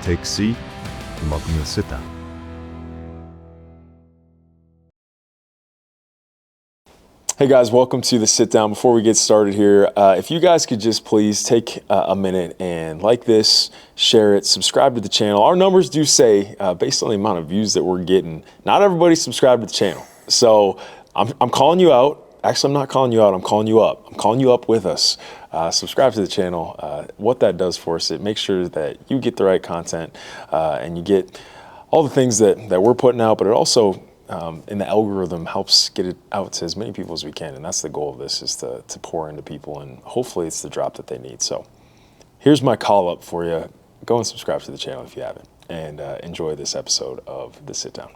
Take a seat and welcome to the sit down. Hey guys, welcome to the sit down. Before we get started here, if you guys could just please take a minute and like this, share it, subscribe to the channel. Our numbers do say, based on the amount of views that we're getting, not everybody subscribed to the channel. So I'm calling you out. Actually, I'm not calling you out, I'm calling you up. I'm calling you up with us. Subscribe to the channel. What that does for us, it makes sure that you get the right content and you get all the things that we're putting out, but it also, in the algorithm, helps get it out to as many people as we can. And that's the goal of this, is to pour into people, and hopefully it's the drop that they need. So here's my call up for you. Go and subscribe to the channel if you haven't, and enjoy this episode of The Sit Down.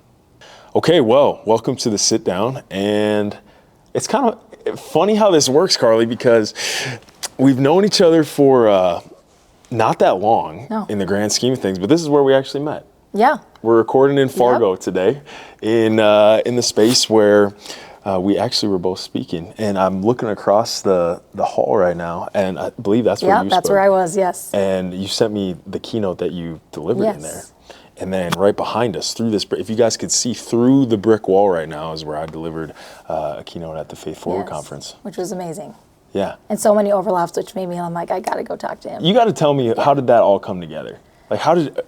Okay, well, welcome to The Sit Down. And it's kind of funny how this works, Karli, because we've known each other for not that long in the grand scheme of things, but this is where we actually met. Yeah. We're recording in Fargo today in the space where we actually were both speaking. And I'm looking across the hall right now, and I believe that's where you spoke. Yeah, that's where I was, yes. And you sent me the keynote that you delivered in there. And then right behind us, through this, if you guys could see through the brick wall right now, is where I delivered a keynote at the Faith Forward conference. Which was amazing. Yeah. And so many overlaps, which made me, I'm like, I got to go talk to him. You got to tell me, how did that all come together? Like, how did...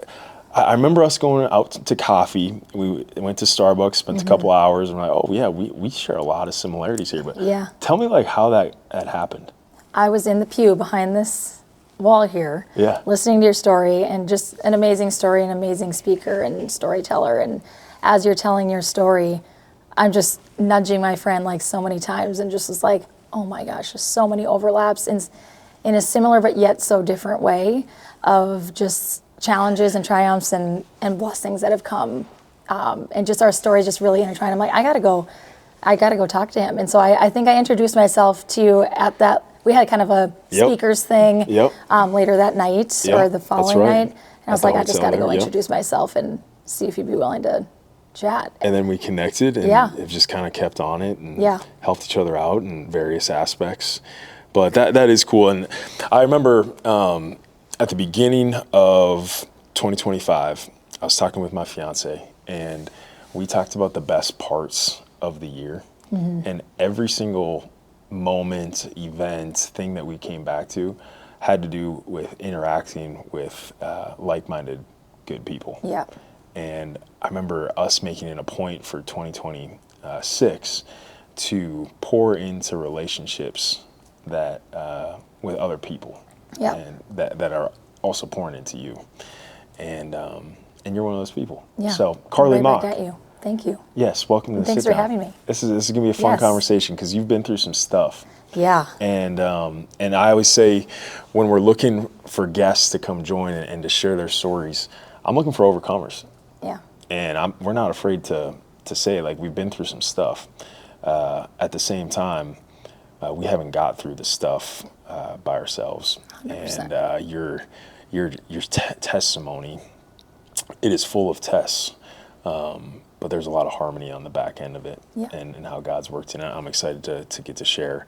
I remember us going out to coffee. We went to Starbucks, spent a couple hours, and we're like, oh yeah, we share a lot of similarities here. But tell me, like, how that happened. I was in the pew behind this wall here, listening to your story, and just an amazing story, an amazing speaker and storyteller. And as you're telling your story, I'm just nudging my friend like so many times, and just was like, oh my gosh, there's so many overlaps in a similar but yet so different way of just challenges and triumphs and blessings that have come, and just our stories just really intertwined. I'm like, I gotta go talk to him. And so I think I introduced myself to you at that. We had kind of a speakers thing later that night or the following night, and I was like, I just gotta go introduce myself and see if you'd be willing to chat. And then we connected, and it just kind of kept on it, and helped each other out in various aspects. But that is cool. And I remember at the beginning of 2025, I was talking with my fiance, and we talked about the best parts of the year. And every single moment, event, thing that we came back to had to do with interacting with like-minded, good people. Yeah. And I remember us making it a point for 2026 to pour into relationships that with other people. And that are also pouring into you, and you're one of those people. So, Karli Moch. Right at you. Thank you. Yes, welcome to the Thanks sit down. for having me. This is gonna be a fun conversation, because you've been through some stuff. Yeah. And I always say, when we're looking for guests to come join and to share their stories, I'm looking for overcomers. Yeah. And we're not afraid to say, like, we've been through some stuff. At the same time, we haven't got through the stuff by ourselves. 100%. And your testimony, it is full of tests, but there's a lot of harmony on the back end of it, and how God's worked in it. I'm excited to get to share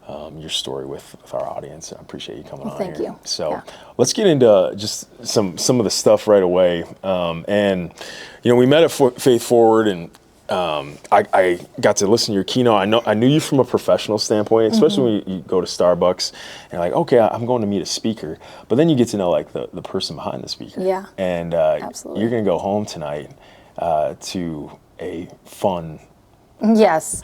your story with our audience. I appreciate you coming on here. Thank you. So let's get into just some of the stuff right away. And we met at Faith Forward, and I got to listen to your keynote. I knew you from a professional standpoint, especially when you go to Starbucks and like, okay, I'm going to meet a speaker, but then you get to know, like, the person behind the speaker. Yeah. And absolutely. You're going to go home tonight to a fun,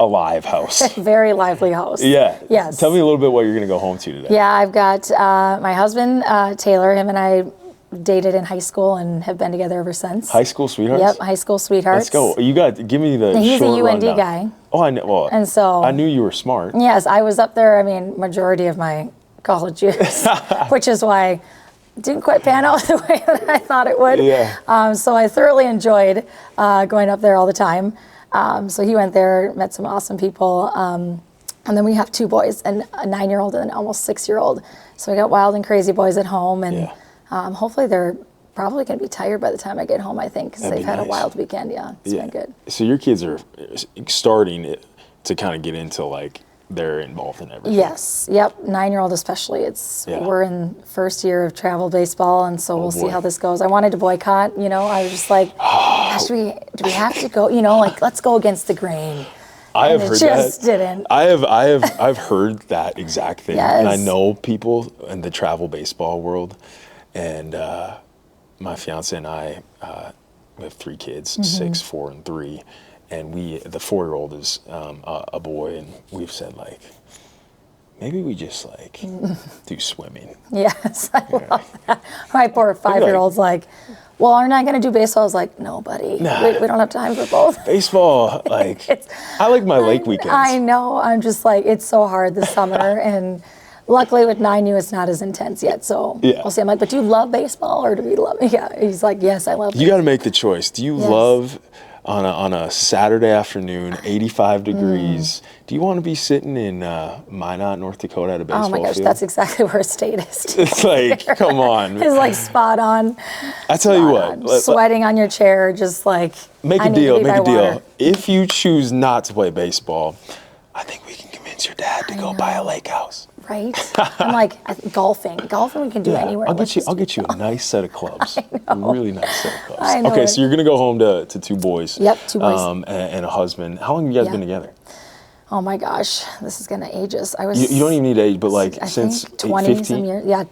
alive house. Very lively house. Yeah. Yes. Tell me a little bit what you're going to go home to today. Yeah, I've got my husband, Taylor. Him and I dated in high school and have been together ever since. High school sweethearts? Yep, high school sweethearts. Let's go. Give me the He's short a UND rundown. guy. Oh, I know. Well, and so, I knew you were smart. Yes, I was up there, majority of my college years, which is why it didn't quite pan out the way that I thought it would. Yeah. So I thoroughly enjoyed going up there all the time. So he went there, met some awesome people. And then we have two boys, and a 9-year-old and an almost 6-year-old. So we got wild and crazy boys at home, and hopefully they're probably going to be tired by the time I get home, I think, because they've had a wild weekend. Yeah, it's been good. So your kids are starting to kind of get into, like, they're involved in everything. Yes. Yep. 9-year-old especially. We're in first year of travel baseball, and so we'll see how this goes. I wanted to boycott. I was just like, gosh, do we have to go? Like let's go against the grain. I have heard just that. Didn't. I've heard that exact thing, Yes. and I know people in the travel baseball world, and my fiance and I, we have 3 kids, 6, 4, and 3, and the 4-year-old is a boy, and we've said like, maybe we just like do swimming. Yes, I love that. My poor 5-year-old's like, well, aren't I going to do baseball? I was like, no, buddy. Nah. We don't have time for both. Baseball, like, I like my lake weekends. I know. I'm just like, it's so hard this summer. And luckily with 9U, it's not as intense yet. So we'll see. I'm like, but do you love baseball or do we love it? Yeah. He's like, yes, I love it. You got to make the choice. Do you love on a Saturday afternoon, 85 degrees, do you want to be sitting in Minot, North Dakota at a baseball field? Oh my gosh, that's exactly where state is. It's like, come on. It's like spot on. I tell you what. Sweating on your chair, just like, make a deal. If you choose not to play baseball, I think we can convince your dad to go buy a lake house. Right? I'm like, golfing. Golfing we can do anywhere. I'll get you a nice set of clubs. A really nice set of clubs. I know Okay, so you're gonna go home to 2 boys. Yep, 2 boys. And a husband. How long have you guys been together? Oh my gosh, this is gonna age us. You don't even need age, but like I since think 20 15? some years. Yeah,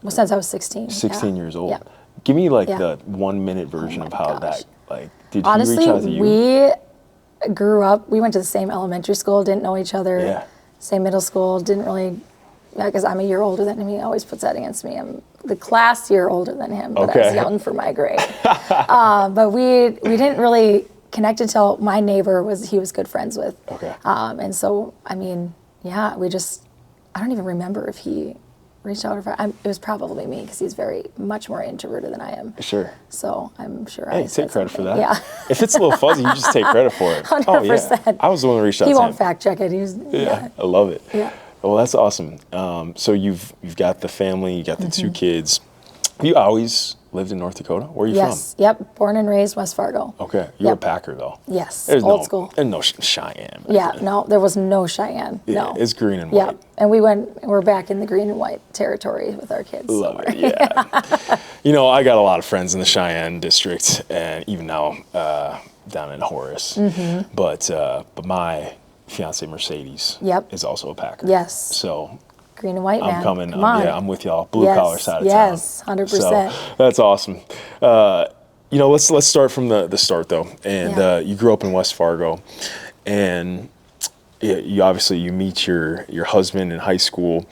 well, since I was 16. 16 years old. Yeah. Give me like the 1-minute version of how that, like, did Honestly, he reach out to you? we grew up, we went to the same elementary school, didn't know each other, same middle school, didn't really, because I'm a year older than him, he always puts that against me. I'm the class year older than him, but I was young for my grade. But we didn't really connect until my neighbor he was good friends with. Okay. And so, I mean, I don't even remember if he reached out. It was probably me because he's much more introverted than I am. Sure. So I'm sure Hey, take credit for that. Yeah. If it's a little fuzzy, you just take credit for it. 100%. Oh, yeah. I was the one that reached out to him. He won't fact check it. I love it. Yeah. Well, that's awesome. So you've got the family, you got the 2 kids. Have you always lived in North Dakota? Where are you from? Yep. Born and raised West Fargo. Okay. You're a Packer, though. Yes. There's old school. There's no Cheyenne. Yeah. No, there was no Cheyenne. Yeah, no. it's green and Yeah. white. And we're back in the green and white territory with our kids. Love it. Yeah. I got a lot of friends in the Cheyenne district, and even now down in Horace. But my fiance Mercedes is also a Packer. Yes. So green and white, man. I'm coming. Come on. I'm with y'all. Blue collar side of town. Yes, 100%. So that's awesome. Let's start from the start though. And you grew up in West Fargo, and you obviously meet your husband in high school.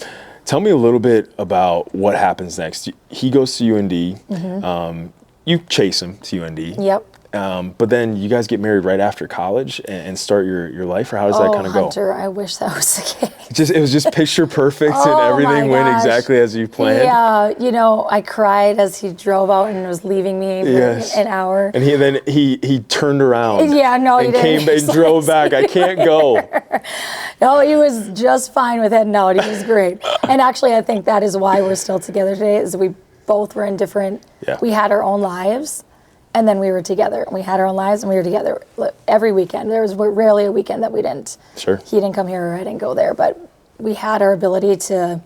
Tell me a little bit about what happens next. He goes to UND. You chase him to UND. Yep. But then you guys get married right after college and start your life, or how does that kind of go? Hunter, I wish that was the case. It was just picture perfect and everything went exactly as you planned. Yeah, I cried as he drove out and was leaving me for an hour. And he turned around. Yeah, no, he didn't. Came and drove back. I can't go. No, he was just fine with heading out. He was great. And actually, I think that is why we're still together today. Is we both were in different. Yeah. We had our own lives. And then we were together. We had our own lives, and we were together every weekend. There was rarely a weekend that we didn't. Sure. He didn't come here, or I didn't go there. But we had our ability to,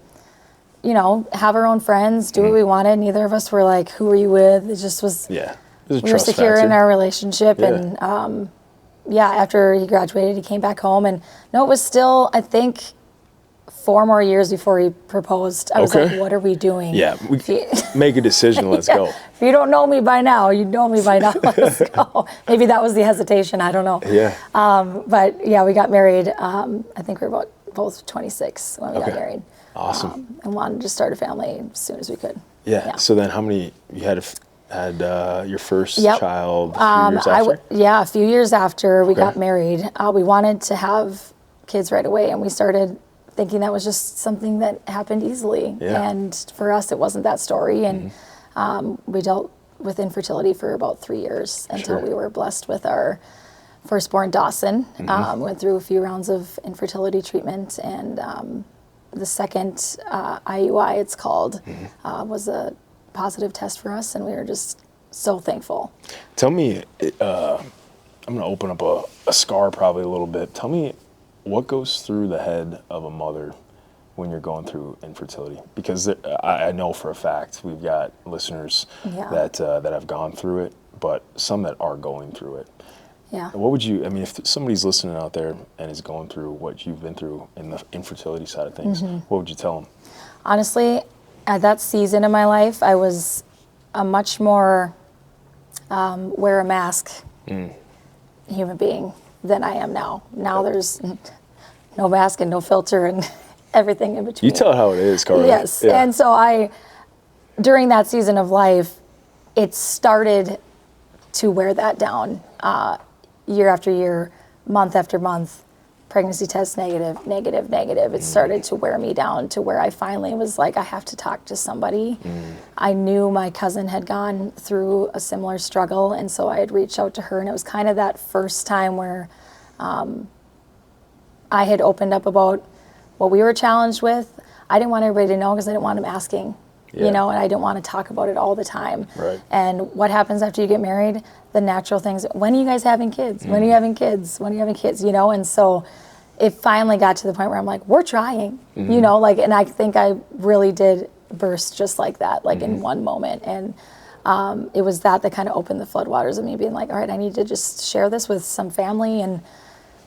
have our own friends, do what we wanted. Neither of us were like, "Who are you with?" It just was. Yeah. We were secure in our relationship, and after he graduated, he came back home, and it was still, I think, 4 more years before he proposed. I was like, what are we doing? Yeah, make a decision, let's go. If you don't know me by now, you know me by now, let's go. Maybe that was the hesitation, I don't know. Yeah. But we got married, I think we were both 26 when we got married. Awesome. And wanted to start a family as soon as we could. Yeah, so then how many, you had your first child a few years after? A few years after we got married. We wanted to have kids right away, and we started thinking that was just something that happened easily. Yeah. And for us, it wasn't that story. And we dealt with infertility for about 3 years until we were blessed with our firstborn, Dawson. Went through a few rounds of infertility treatment. And the second IUI, it's called, was a positive test for us. And we were just so thankful. Tell me, I'm going to open up a scar probably a little bit. Tell me, what goes through the head of a mother when you're going through infertility? Because I know for a fact we've got listeners that have gone through it, but some that are going through it. Yeah. What would you, I mean, if somebody's listening out there and is going through what you've been through in the infertility side of things, what would you tell them? Honestly, at that season in my life, I was a much more wear a mask human being than I am now. Now there's no mask and no filter and everything in between. You tell it how it is, Karli. Yes. Yeah. And so during that season of life, it started to wear that down. Year after year, month after month, pregnancy test negative. It started to wear me down to where I finally was like, I have to talk to somebody. I knew my cousin had gone through a similar struggle, and so I had reached out to her, and it was kind of that first time where I had opened up about what we were challenged with. I didn't want everybody to know because I didn't want them asking. You know, and I didn't want to talk about it all the time. Right. And what happens after you get married? The natural things. When are you guys having kids? When are you having kids? When are you having kids? You know, and so it finally got to the point where I'm like, we're trying. You know, like, and I think I really did burst just like that, like in one moment. And it was that kind of opened the floodwaters of me being like, all right, I need to just share this with some family and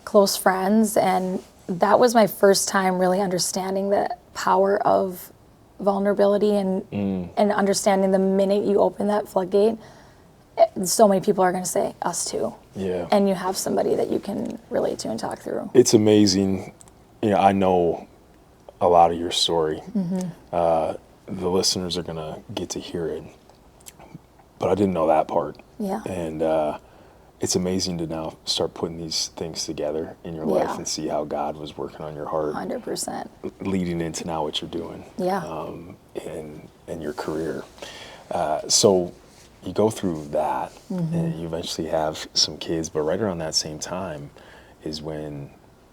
close friends. And that was my first time really understanding the power of vulnerability and understanding the minute you open that floodgate, so many people are going to say, us too. Yeah. And you have somebody that you can relate to and talk through. It's amazing. You know, I know a lot of your story. The listeners are going to get to hear it, but I didn't know that part. Yeah. And it's amazing to now start putting these things together in your life and see how God was working on your heart. 100%. Leading into now what you're doing. Yeah. And your career. So you go through that and you eventually have some kids, but right around that same time is when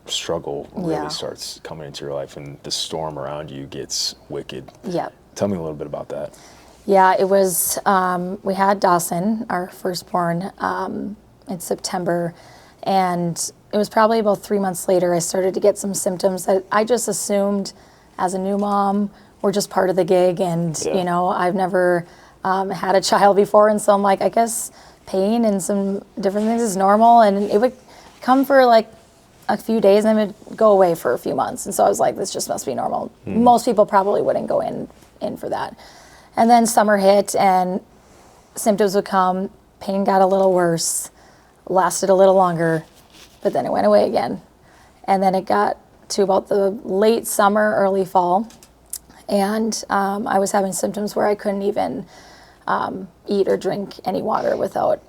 struggle really starts coming into your life and the storm around you gets wicked. Yep. Tell me a little bit about that. Yeah, it was, we had Dawson, our firstborn, in September, and it was probably about 3 months later I started to get some symptoms that I just assumed as a new mom were just part of the gig, and you know, I've never had a child before, and so I'm like, I guess pain and some different things is normal, and it would come for like a few days and then it would go away for a few months, and so I was like, this just must be normal. Most people probably wouldn't go in for that. And then summer hit and symptoms would come, pain got a little worse, lasted a little longer, but then it went away again. And then it got to about the late summer, early fall, and I was having symptoms where I couldn't even eat or drink any water without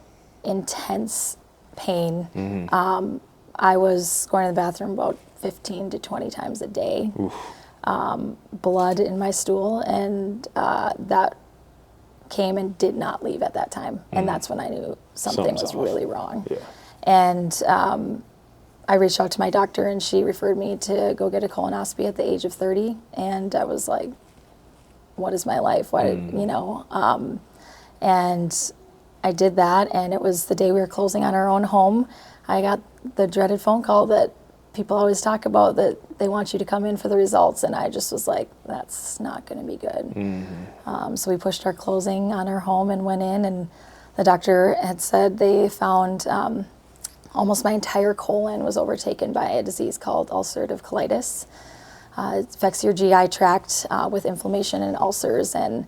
intense pain. I was going to the bathroom about 15 to 20 times a day. Blood in my stool, and that came and did not leave at that time. And that's when I knew something was really wrong. Yeah. And I reached out to my doctor, and she referred me to go get a colonoscopy at the age of 30. And I was like, what is my life? Why did, you know? And I did that, and it was the day we were closing on our own home. I got the dreaded phone call that people always talk about, that they want you to come in for the results, and I just was like, that's not going to be good. So we pushed our closing on our home and went in, and the doctor had said they found almost my entire colon was overtaken by a disease called ulcerative colitis. It affects your GI tract with inflammation and ulcers, and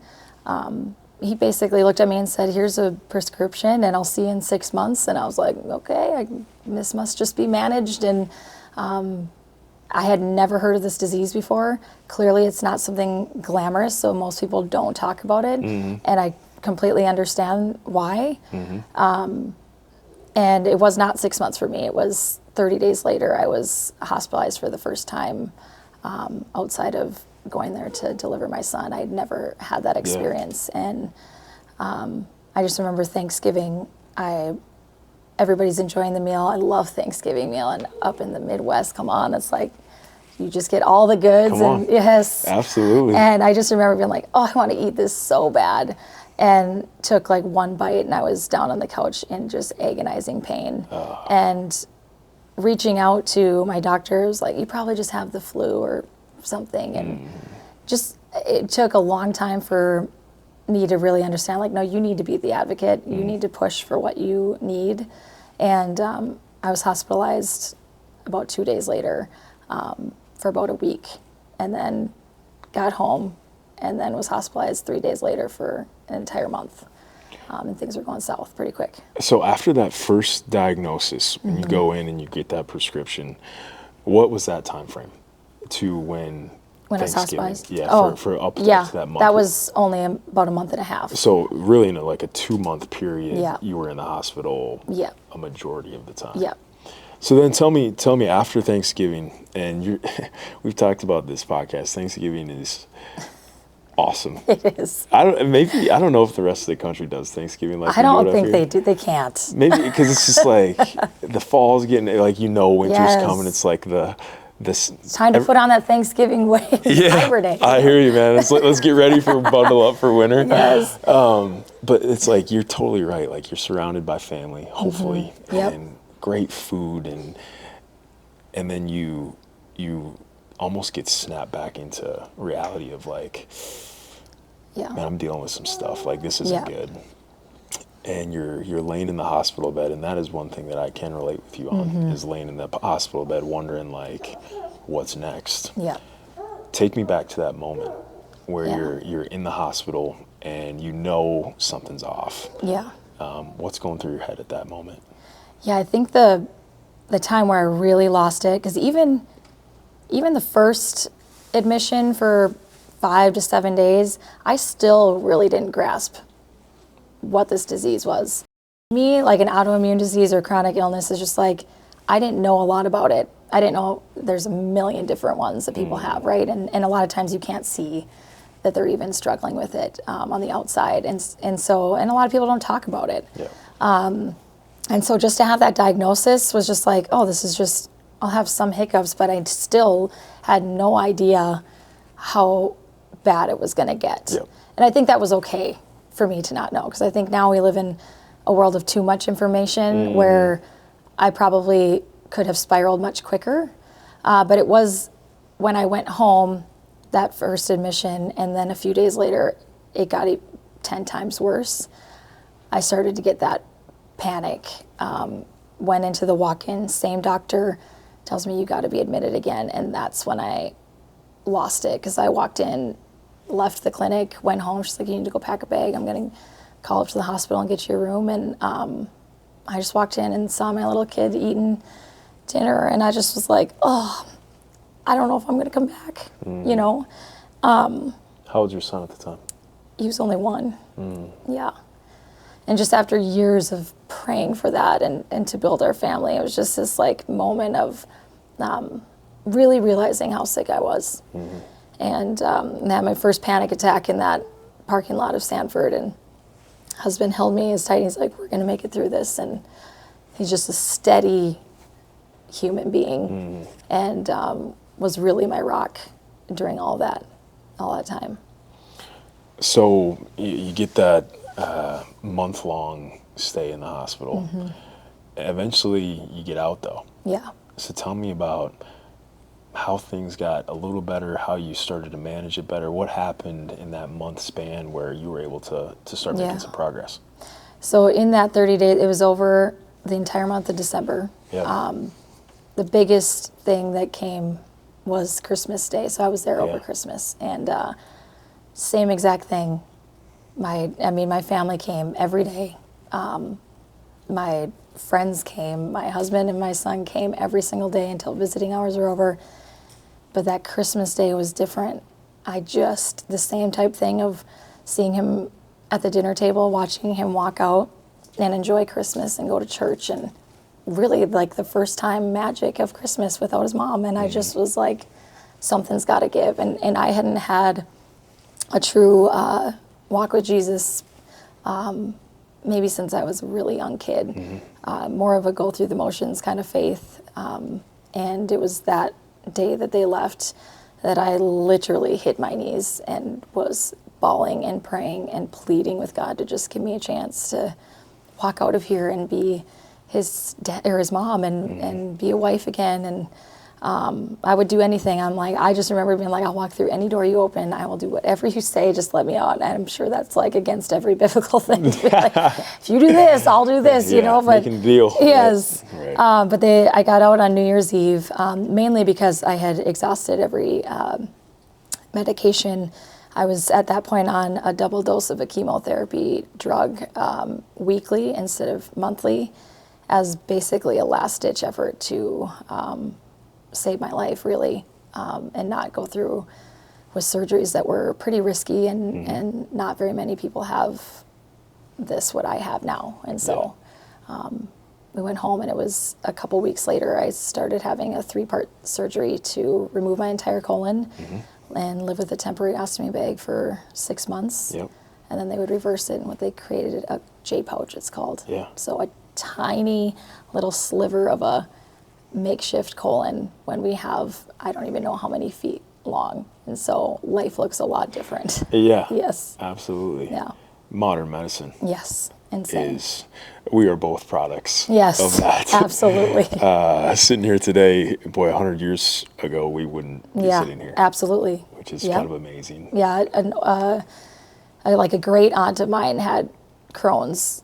he basically looked at me and said, here's a prescription, and I'll see you in 6 months. And I was like, okay, this must just be managed. And I had never heard of this disease before. Clearly, it's not something glamorous, so most people don't talk about it. And I completely understand why. And it was not 6 months for me. It was 30 days later, I was hospitalized for the first time outside of going there to deliver my son. I'd never had that experience. And I just remember Thanksgiving, everybody's enjoying the meal. I love Thanksgiving meal, and up in the Midwest, come on, it's like you just get all the goods. Come on. And yes, absolutely. And I just remember being like, oh, I want to eat this so bad, and took like one bite, and I was down on the couch in just agonizing pain. And reaching out to my doctor was like, you probably just have the flu or something. And just, it took a long time for me to really understand, like, no, you need to be the advocate. You need to push for what you need. And I was hospitalized about 2 days later for about a week, and then got home, and then was hospitalized 3 days later for an entire month. And things were going south pretty quick. So after that first diagnosis, when you go in and you get that prescription, what was that time frame to when I was Thanksgiving? hospitalized? Yeah, for up to that month. That was only about a month and a half. So really in like a 2-month period, Yeah. you were in the hospital Yeah. a majority of the time. Yeah. So then tell me after Thanksgiving, and we've talked about this podcast, Thanksgiving is awesome. It is. I don't know if the rest of the country does Thanksgiving like I we do don't it up think here. they do. They can't. Maybe because it's just like the fall's getting, like, winter's Yes. coming. It's like It's time to put on that Thanksgiving weight and hibernate. I hear you, man. It's like, let's get ready for bundle up for winter. Yes. But it's like, you're totally right. Like, you're surrounded by family, hopefully, Yep. and great food, and then you almost get snapped back into reality of like, Yeah. man, I'm dealing with some stuff. Like, this isn't Yeah. good. And you're laying in the hospital bed, and that is one thing that I can relate with you on, is laying in the hospital bed wondering, like, what's next? Yeah. Take me back to that moment where Yeah. you're in the hospital and you know something's off. Yeah. What's going through your head at that moment? Yeah, I think the time where I really lost it, because even the first admission for 5 to 7 days, I still really didn't grasp what this disease was. Me, like an autoimmune disease or chronic illness is just like, I didn't know a lot about it. I didn't know there's a million different ones that people have, right? And a lot of times you can't see that they're even struggling with it on the outside. And a lot of people don't talk about it. Yeah. And so just to have that diagnosis was just like, oh, this is just, I'll have some hiccups, but I still had no idea how bad it was going to get. Yep. And I think that was okay for me to not know, because I think now we live in a world of too much information where I probably could have spiraled much quicker. But it was when I went home, that first admission, and then a few days later, it got 10 times worse. I started to get that panic. Went into the walk-in, same doctor tells me you got to be admitted again, and that's when I lost it, because I walked in, left the clinic, went home. She's like, you need to go pack a bag. I'm going to call up to the hospital and get you a room. And I just walked in and saw my little kid eating dinner, and I just was like, oh, I don't know if I'm going to come back, you know. How old's your son at the time? He was only 1. Yeah. And just after years of praying for that and to build our family, it was just this like moment of really realizing how sick I was. And I had my first panic attack in that parking lot of Sanford, and husband held me as tight. He's like, we're going to make it through this. And he's just a steady human being, and was really my rock during all that time. So you get that month-long stay in the hospital. Eventually you get out though. Yeah. So tell me about how things got a little better, how you started to manage it better. What happened in that month span where you were able to start making some progress? So in that 30 days, it was over the entire month of December. Yeah. The biggest thing that came was Christmas Day. So I was there over Christmas, and same exact thing. My family came every day. My friends came. My husband and my son came every single day until visiting hours were over. But that Christmas Day was different. The same type thing of seeing him at the dinner table, watching him walk out and enjoy Christmas and go to church, and really like the first time magic of Christmas without his mom. And I just was like, something's got to give. And I hadn't had a true walk with Jesus maybe since I was a really young kid. More of a go through the motions kind of faith. And it was that day that they left that I literally hit my knees and was bawling and praying and pleading with God to just give me a chance to walk out of here and be his dad or his mom and be a wife again. And I would do anything. I'm like, I just remember being like, I'll walk through any door you open. I will do whatever you say. Just let me out. And I'm sure that's like against every biblical thing. To be like, if you do this, I'll do this, you know. But making a deal. yes. Right. But I got out on New Year's Eve, mainly because I had exhausted every medication. I was at that point on a double dose of a chemotherapy drug weekly instead of monthly, as basically a last-ditch effort to save my life, really, and not go through with surgeries that were pretty risky, and not very many people have what I have now. And so we went home, and it was a couple weeks later I started having a 3-part surgery to remove my entire colon and live with a temporary ostomy bag for 6 months. Yep. And then they would reverse it, and what they created, a J pouch it's called. Yeah. So a tiny little sliver of a makeshift colon when we have, I don't even know how many feet long. And so life looks a lot different. Yeah. Yes. Absolutely. Yeah. Modern medicine. Yes. Insane. We are both products yes, of that. Absolutely. Sitting here today, boy, 100 years ago, we wouldn't be sitting here. Absolutely. Which is kind of amazing. Yeah. And like a great aunt of mine had Crohn's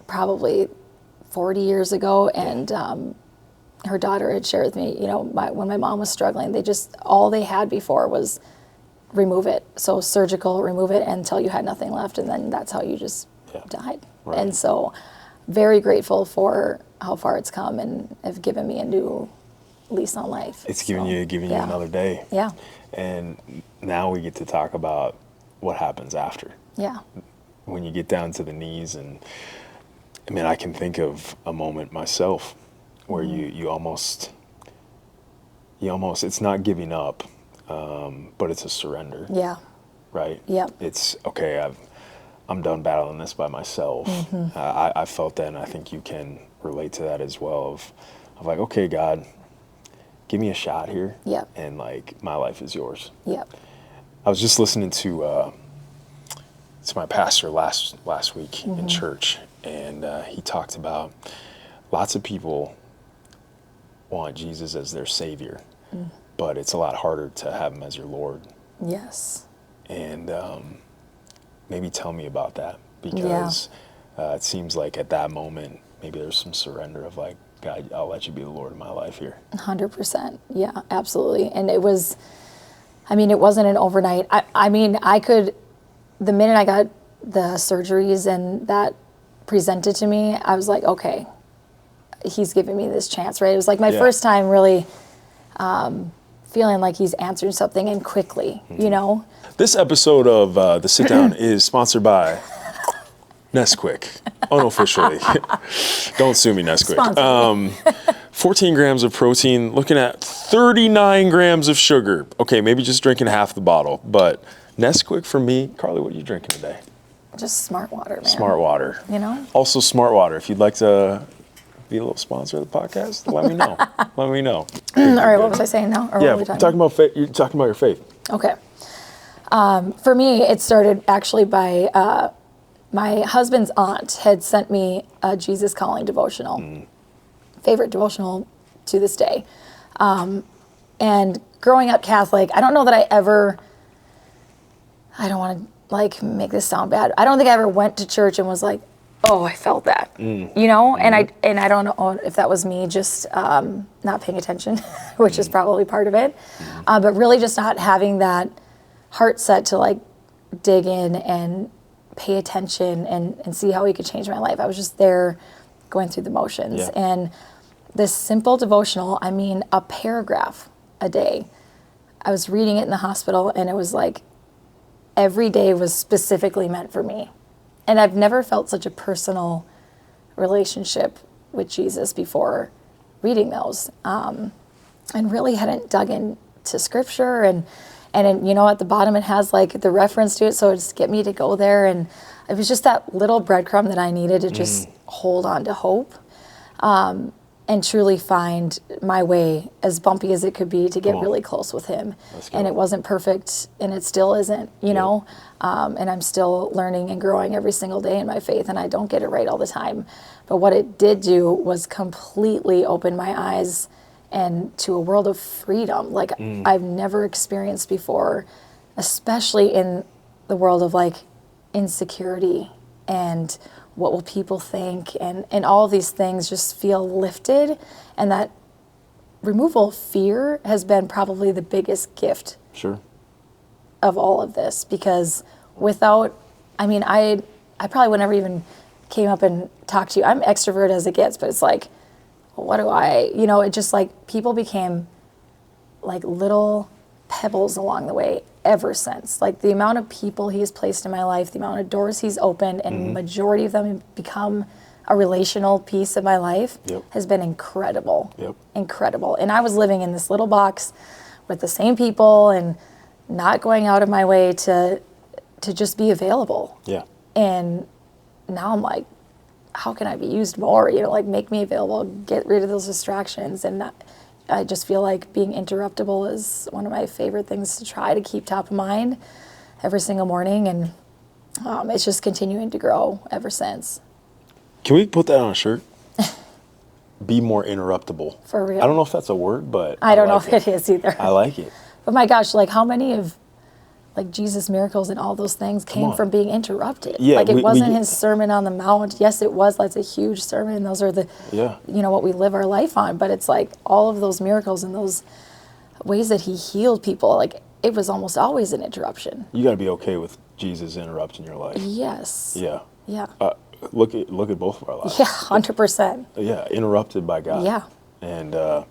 probably 40 years ago, and her daughter had shared with me, you know, when my mom was struggling, all they had before was remove it. So surgical, remove it until you had nothing left, and then that's how you just died. Right. And so very grateful for how far it's come, and have given me a new lease on life. It's giving you another day. Yeah. And now we get to talk about what happens after. Yeah. When you get down to the knees, and I mean, I can think of a moment myself where you almost, it's not giving up, but it's a surrender. Yeah. Right? Yeah. It's, okay, I'm done battling this by myself. I felt that, and I think you can relate to that as well, of like, okay, God, give me a shot here. Yep. And like, my life is yours. Yep. I was just listening to my pastor last week in church, and he talked about lots of people want Jesus as their savior, but it's a lot harder to have him as your Lord. Yes. And maybe tell me about that, because it seems like at that moment, maybe there's some surrender of like, God, I'll let you be the Lord of my life here. 100%. Yeah, absolutely. And it wasn't an overnight. The minute I got the surgeries and that presented to me, I was like, okay, he's giving me this chance, right? It was like my first time really feeling like he's answering something, and quickly, you know? This episode of The Sit Down is sponsored by Nesquik, unofficially. Don't sue me, Nesquik. 14 grams of protein, looking at 39 grams of sugar. Okay, maybe just drinking half the bottle, but Nesquik for me. Carly, what are you drinking today? Just Smart Water, man. Smart Water. You know? Also Smart Water. If you'd like to be a little sponsor of the podcast, let me know. Let me know. All right, what was I saying now? Or what were we talking about? You're talking about your faith. Okay. For me, it started actually by my husband's aunt had sent me a Jesus Calling devotional. Favorite devotional to this day. And growing up Catholic, I don't know that I don't want to like make this sound bad. I don't think I ever went to church and was like, oh, I felt that, you know? And I don't know if that was me just not paying attention, which is probably part of it. But really just not having that heart set to like dig in and pay attention and see how he could change my life. I was just there going through the motions. Yeah. And this simple devotional, a paragraph a day. I was reading it in the hospital, and it was like every day was specifically meant for me. And I've never felt such a personal relationship with Jesus before reading those, and really hadn't dug into scripture. And you know, at the bottom it has like the reference to it, so it's get me to go there. And it was just that little breadcrumb that I needed to just hold on to hope. and truly find my way, as bumpy as it could be, to get really close with him. And it wasn't perfect, and it still isn't, you know, and I'm still learning and growing every single day in my faith, and I don't get it right all the time. But what it did do was completely open my eyes and to a world of freedom like I've never experienced before, especially in the world of like insecurity and what will people think, and all these things just feel lifted. And that removal of fear has been probably the biggest gift of all of this, because without, I mean, I probably would never even came up and talked to you. I'm extrovert as it gets, but it's like, what do I, you know, it just like people became like little pebbles along the way ever since. Like the amount of people he's placed in my life, the amount of doors he's opened, and majority of them have become a relational piece of my life has been incredible. Incredible. And I was living in this little box with the same people and not going out of my way to just be available. And now I'm like, how can I be used more? You know, like make me available, get rid of those distractions. And I just feel like being interruptible is one of my favorite things to try to keep top of mind every single morning. And it's just continuing to grow ever since. Can we put that on a shirt? Be more interruptible. For real. I don't know if that's a word, but I don't know if it is either. I like it. But my gosh, like how many of like Jesus' miracles and all those things came from being interrupted? Yeah, like it wasn't his Sermon on the Mount. Yes, it was. That's a huge sermon, and those are the, you know, what we live our life on. But it's like all of those miracles and those ways that he healed people, like it was almost always an interruption. You got to be okay with Jesus interrupting your life. Yes. Yeah. Yeah. Look at both of our lives. Yeah, 100%. Yeah, interrupted by God. Yeah. And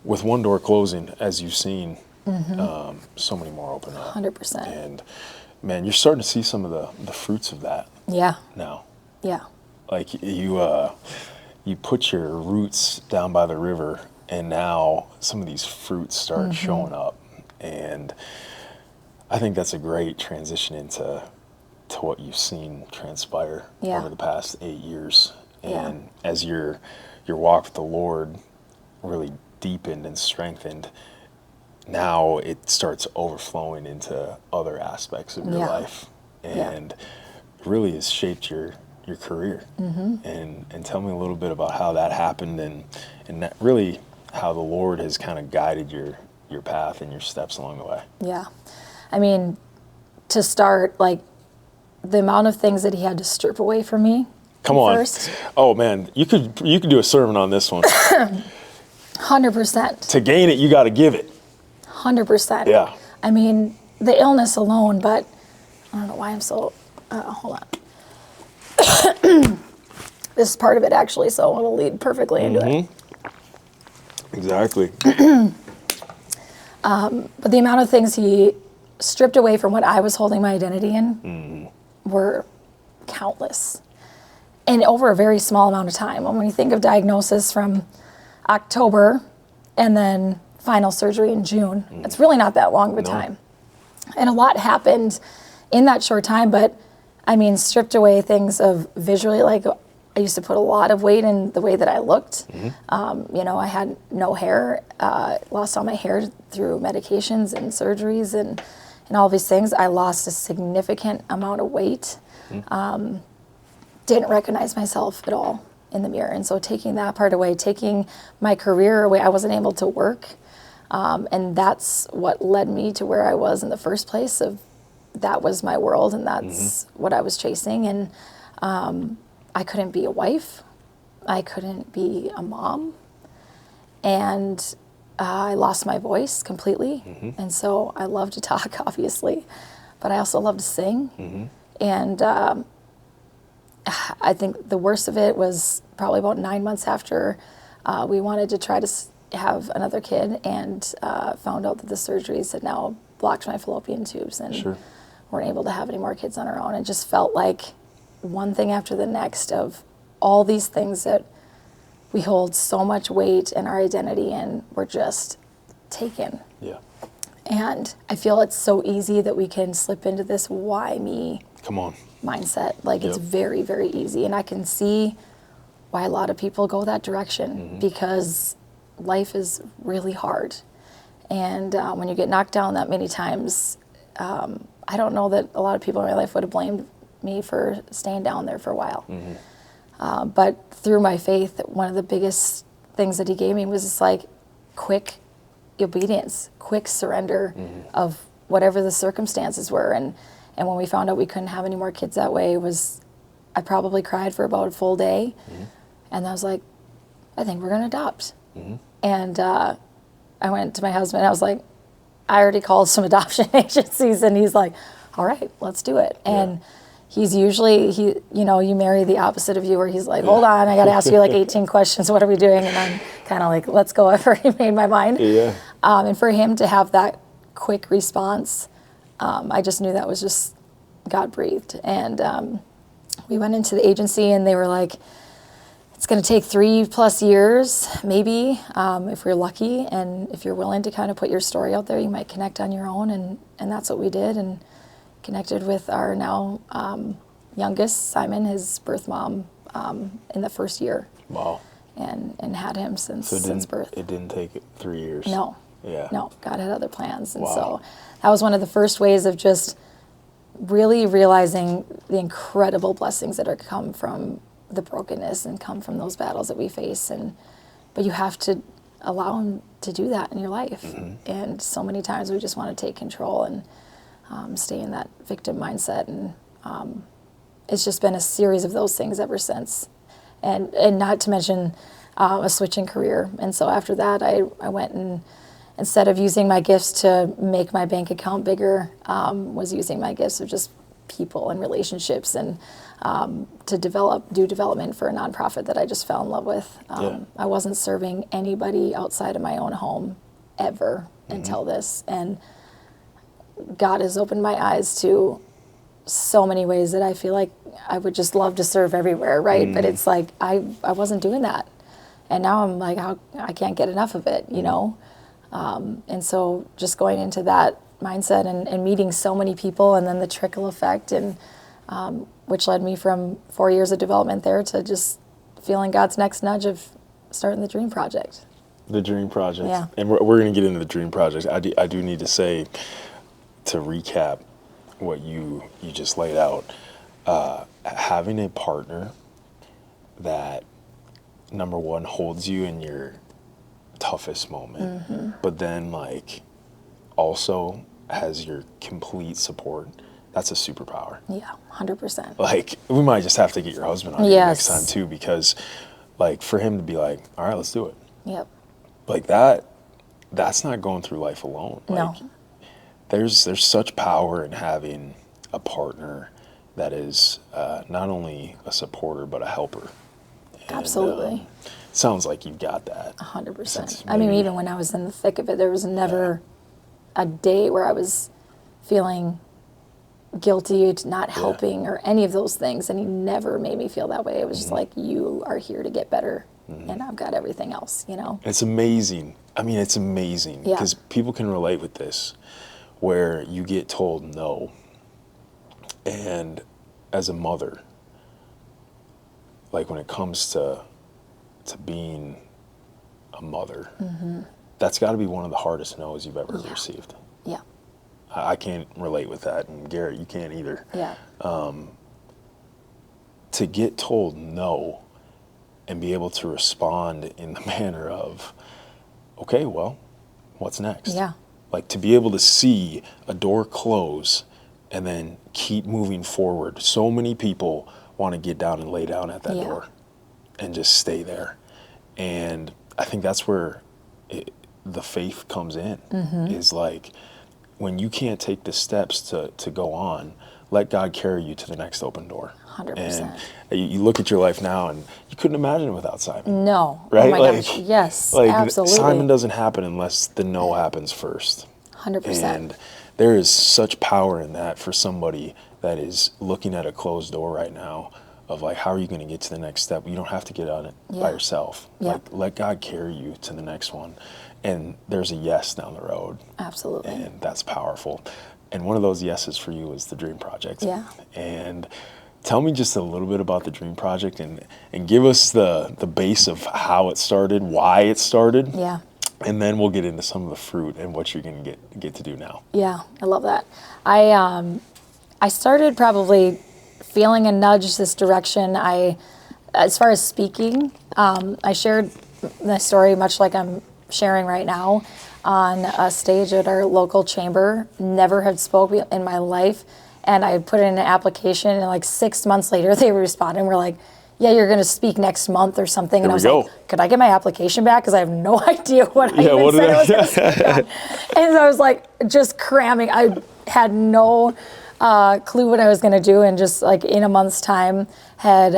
with one door closing, as you've seen, so many more open up. 100%. And man, you're starting to see some of the fruits of that. Yeah. Now. Yeah. Like you put your roots down by the river, and now some of these fruits start showing up. And I think that's a great transition into what you've seen transpire over the past 8 years. And as your walk with the Lord really deepened and strengthened, now it starts overflowing into other aspects of your life, and really has shaped your career. And tell me a little bit about how that happened, and that really how the Lord has kind of guided your path and your steps along the way. Yeah. I mean, to start, like the amount of things that he had to strip away from me. Come on. First. Oh man, you could do a sermon on this one. 100%. To gain it, you got to give it. 100%. Yeah. I mean, the illness alone, but I don't know why I'm so, hold on. This is part of it actually, so it'll lead perfectly into it. Exactly. But the amount of things he stripped away from what I was holding my identity in were countless. And over a very small amount of time. When you think of diagnosis from October and then final surgery in June, it's really not that long of a time. And a lot happened in that short time, but I mean, stripped away things of visually, like I used to put a lot of weight in the way that I looked. You know, I had no hair, lost all my hair through medications and surgeries and all these things. I lost a significant amount of weight. Didn't recognize myself at all in the mirror. And so taking that part away, taking my career away, I wasn't able to work. And that's what led me to where I was in the first place. That was my world, and that's what I was chasing. And I couldn't be a wife. I couldn't be a mom. And I lost my voice completely. And so I love to talk, obviously, but I also love to sing. And I think the worst of it was probably about 9 months after we wanted to try to have another kid, and found out that the surgeries had now blocked my fallopian tubes and weren't able to have any more kids on our own. It just felt like one thing after the next of all these things that we hold so much weight and our identity in were just taken. And I feel it's so easy that we can slip into this why me Come on. mindset. Like it's very, very easy. And I can see why a lot of people go that direction, because life is really hard. And when you get knocked down that many times, I don't know that a lot of people in my life would have blamed me for staying down there for a while. But through my faith, one of the biggest things that he gave me was just like quick obedience, quick surrender of whatever the circumstances were. And when we found out we couldn't have any more kids that way, I probably cried for about a full day. And I was like, I think we're going to adopt. And I went to my husband, and I was like, I already called some adoption agencies, and he's like, all right, let's do it. And he's usually, you marry the opposite of you, where he's like, hold on, I got to ask you like 18 questions. What are we doing? And I'm kind of like, let's go. I've already made my mind. And for him to have that quick response, I just knew that was just God breathed. And we went into the agency, and they were like, it's going to take 3+ years, maybe, if we're lucky. And if you're willing to kind of put your story out there, you might connect on your own. And that's what we did, and connected with our now youngest, Simon, his birth mom, in the first year. Wow. And had him since birth. It didn't take 3 years. No. Yeah. No, God had other plans. And wow. So that was one of the first ways of just really realizing the incredible blessings that are come from the brokenness and come from those battles that we face. But you have to allow him to do that in your life. And so many times we just want to take control and stay in that victim mindset. And it's just been a series of those things ever since. And not to mention a switch in career. And so after that, I went and, instead of using my gifts to make my bank account bigger, was using my gifts of just people and relationships, and to do development for a nonprofit that I just fell in love with. I wasn't serving anybody outside of my own home ever until this. And God has opened my eyes to so many ways that I feel like I would just love to serve everywhere, right? But it's like, I wasn't doing that. And now I'm like, I can't get enough of it, you know? And so just going into that mindset and meeting so many people, and then the trickle effect, and which led me from 4 years of development there to just feeling God's next nudge of starting the Dream Project. The Dream Project. Yeah. And we're going to get into the Dream Project. I do need to say, to recap what you just laid out, having a partner that, number one, holds you in your toughest moment, but then like also has your complete support, that's a superpower. Yeah, 100%. Like, we might just have to get your husband on here next time too, because like for him to be like, all right, let's do it. Yep. Like that's not going through life alone. Like, no. There's such power in having a partner that is not only a supporter but a helper. And, absolutely. Sounds like you've got that. 100%. I mean, even when I was in the thick of it, there was never a day where I was feeling guilty to not helping or any of those things. And he never made me feel that way. It was just like, you are here to get better, and I've got everything else, you know? It's amazing. I mean, it's amazing because people can relate with this, where you get told no. And as a mother, like when it comes to being a mother, that's got to be one of the hardest no's you've ever received. Yeah. I can't relate with that, and Garrett, you can't either. Yeah. To get told no and be able to respond in the manner of, okay, well, what's next? Yeah. Like, to be able to see a door close and then keep moving forward. So many people want to get down and lay down at that door and just stay there. And I think that's where the faith comes in, is like, when you can't take the steps to go on, let God carry you to the next open door. 100%. And you look at your life now, and you couldn't imagine it without Simon. No. Right? Oh my like, gosh. Yes, like, absolutely. Simon doesn't happen unless the no happens first. 100%. And there is such power in that for somebody that is looking at a closed door right now, of like, how are you going to get to the next step? You don't have to get on it by yourself. Like, let God carry you to the next one. And there's a yes down the road. Absolutely. And that's powerful. And one of those yeses for you is the Dream Project. Yeah. And Tell me just a little bit about the Dream Project and give us the base of how it started, why it started. Yeah. And then we'll get into some of the fruit and what you're going to get to do now. Yeah, I love that. I started probably feeling a nudge this direction. As far as speaking, I shared the story much like I'm sharing right now on a stage at our local chamber. Never had spoken in my life, and I put in an application, and like 6 months later, they responded and were like, yeah, you're going to speak next month or something. And I was like, could I get my application back? Because I have no idea what I even said I was going to speak on. And so I was like, just cramming. I had no clue what I was going to do. And just like in a month's time had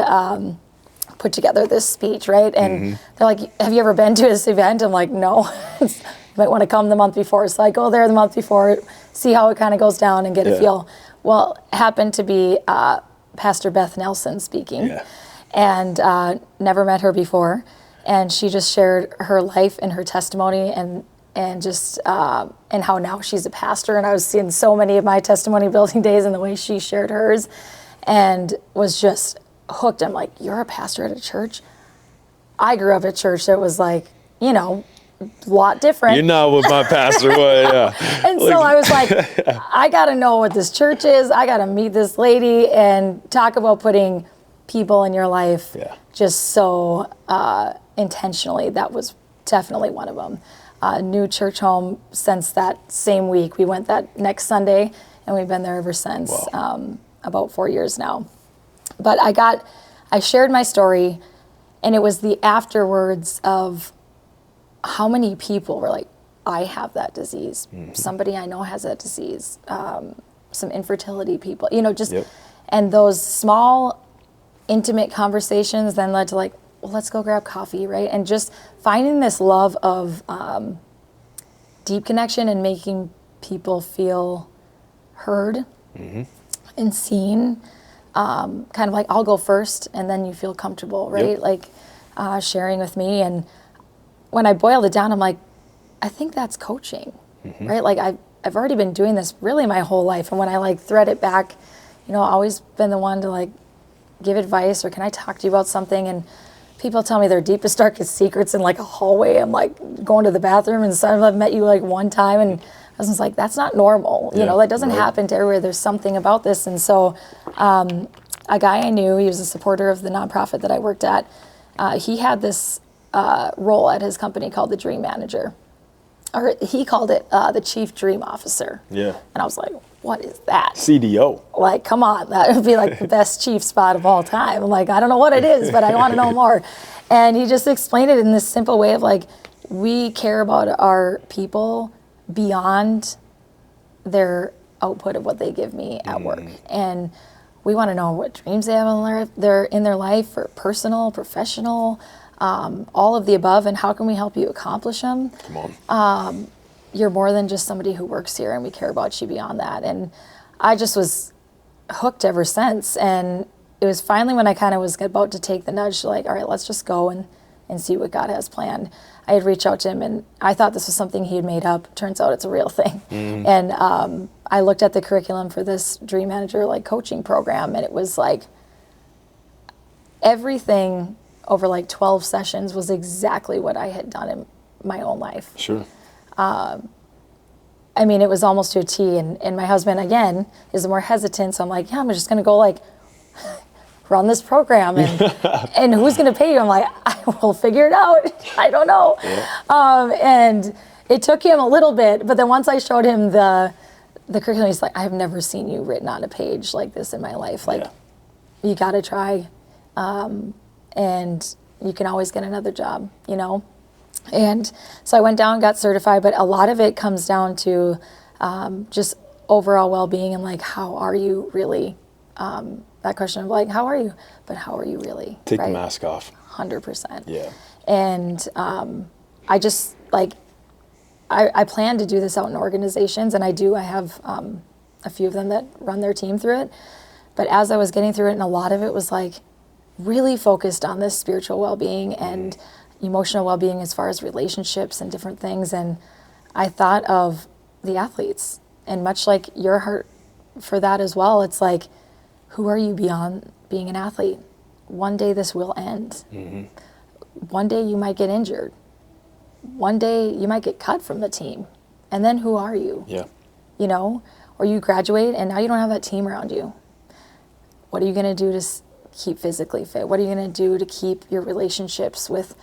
put together this speech, right? And they're like, have you ever been to this event? I'm like, no. You might want to come the month before. So I go there the month before, see how it kind of goes down and get a feel. Well, it happened to be Pastor Beth Nelson speaking. Yeah. And never met her before, and she just shared her life and her testimony and just and how now she's a pastor. And I was seeing so many of my testimony building days and the way she shared hers, and was just hooked. I'm like, you're a pastor at a church? I grew up at church that was like, you know, a lot different. You're not what my pastor was, yeah. And so I was like, I got to know what this church is. I got to meet this lady and talk about putting people in your life just so intentionally. That was definitely one of them. New church home since that same week. We went that next Sunday, and we've been there ever since. About 4 years now. But I shared my story, and it was the afterwards of how many people were like, I have that disease. Somebody I know has that disease. Some infertility people, you know, just, and those small intimate conversations then led to like, well, let's go grab coffee, right? And just finding this love of deep connection and making people feel heard and seen. Kind of like, I'll go first and then you feel comfortable, right? Like sharing with me. And when I boiled it down, I'm like, I think that's coaching, right? Like I've already been doing this really my whole life. And when I like thread it back, you know, I've always been the one to like give advice, or can I talk to you about something? And people tell me their deepest, darkest secrets in like a hallway. I'm like going to the bathroom, and some of them met you like one time, and I was just like, that's not normal. You know, that doesn't happen to everywhere. There's something about this. And so a guy I knew, he was a supporter of the nonprofit that I worked at. He had this role at his company called the Dream Manager, or he called it the Chief Dream Officer. Yeah. And I was like, what is that? CDO. Like, come on, that would be like the best chief spot of all time. I'm like, I don't know what it is, but I want to know more. And he just explained it in this simple way of like, we care about our people beyond their output of what they give me at work. And we want to know what dreams they have in their life, or personal, professional, all of the above, and how can we help you accomplish them? Come on. You're more than just somebody who works here, and we care about you beyond that. And I just was hooked ever since. And it was finally when I kind of was about to take the nudge to like, all right, let's just go and see what God has planned. I had reached out to him, and I thought this was something he had made up. Turns out it's a real thing. And I looked at the curriculum for this Dream Manager like coaching program, and it was like everything over like 12 sessions was exactly what I had done in my own life. Sure. I mean, it was almost to a T, and my husband, again, is more hesitant, so I'm like, yeah, I'm just gonna go like run this program, and who's gonna pay you? I'm like, I will figure it out. I don't know. Yeah. And it took him a little bit, but then once I showed him the curriculum, he's like, I've never seen you written on a page like this in my life. Like, you gotta try, and you can always get another job, you know? And so I went down and got certified, but a lot of it comes down to just overall well-being and like, how are you really? That question of like, how are you? But how are you really? Take the mask off. 100%. Yeah. And I just like, I plan to do this out in organizations, and I do. I have a few of them that run their team through it. But as I was getting through it, and a lot of it was like really focused on this spiritual well-being and emotional well-being as far as relationships and different things. And I thought of the athletes, and much like your heart for that as well, it's like who are you beyond being an athlete? One day this will end. One day you might get injured. One day you might get cut from the team. And then who are you? Yeah. You know, or you graduate and now you don't have that team around you. What are you going to do to keep physically fit? What are you going to do to keep your relationships with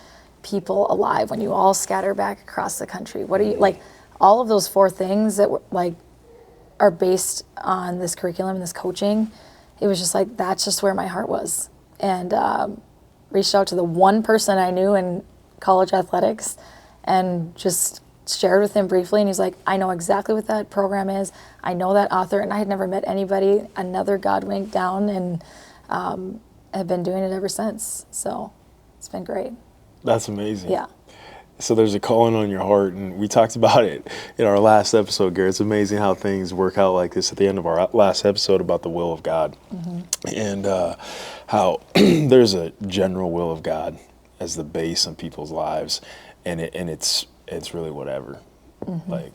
people alive when you all scatter back across the country? What are you, like, all of those 4 things that like are based on this curriculum, this coaching, it was just like, that's just where my heart was. And reached out to the one person I knew in college athletics and just shared with him briefly. And he's like, I know exactly what that program is. I know that author. And I had never met anybody, another God wink down, and have been doing it ever since. So it's been great. That's amazing. Yeah. So there's a calling on your heart, and we talked about it in our last episode, Garrett. It's amazing how things work out like this at the end of our last episode about the will of God, and how there's a general will of God as the base in people's lives, and it's really whatever. Like,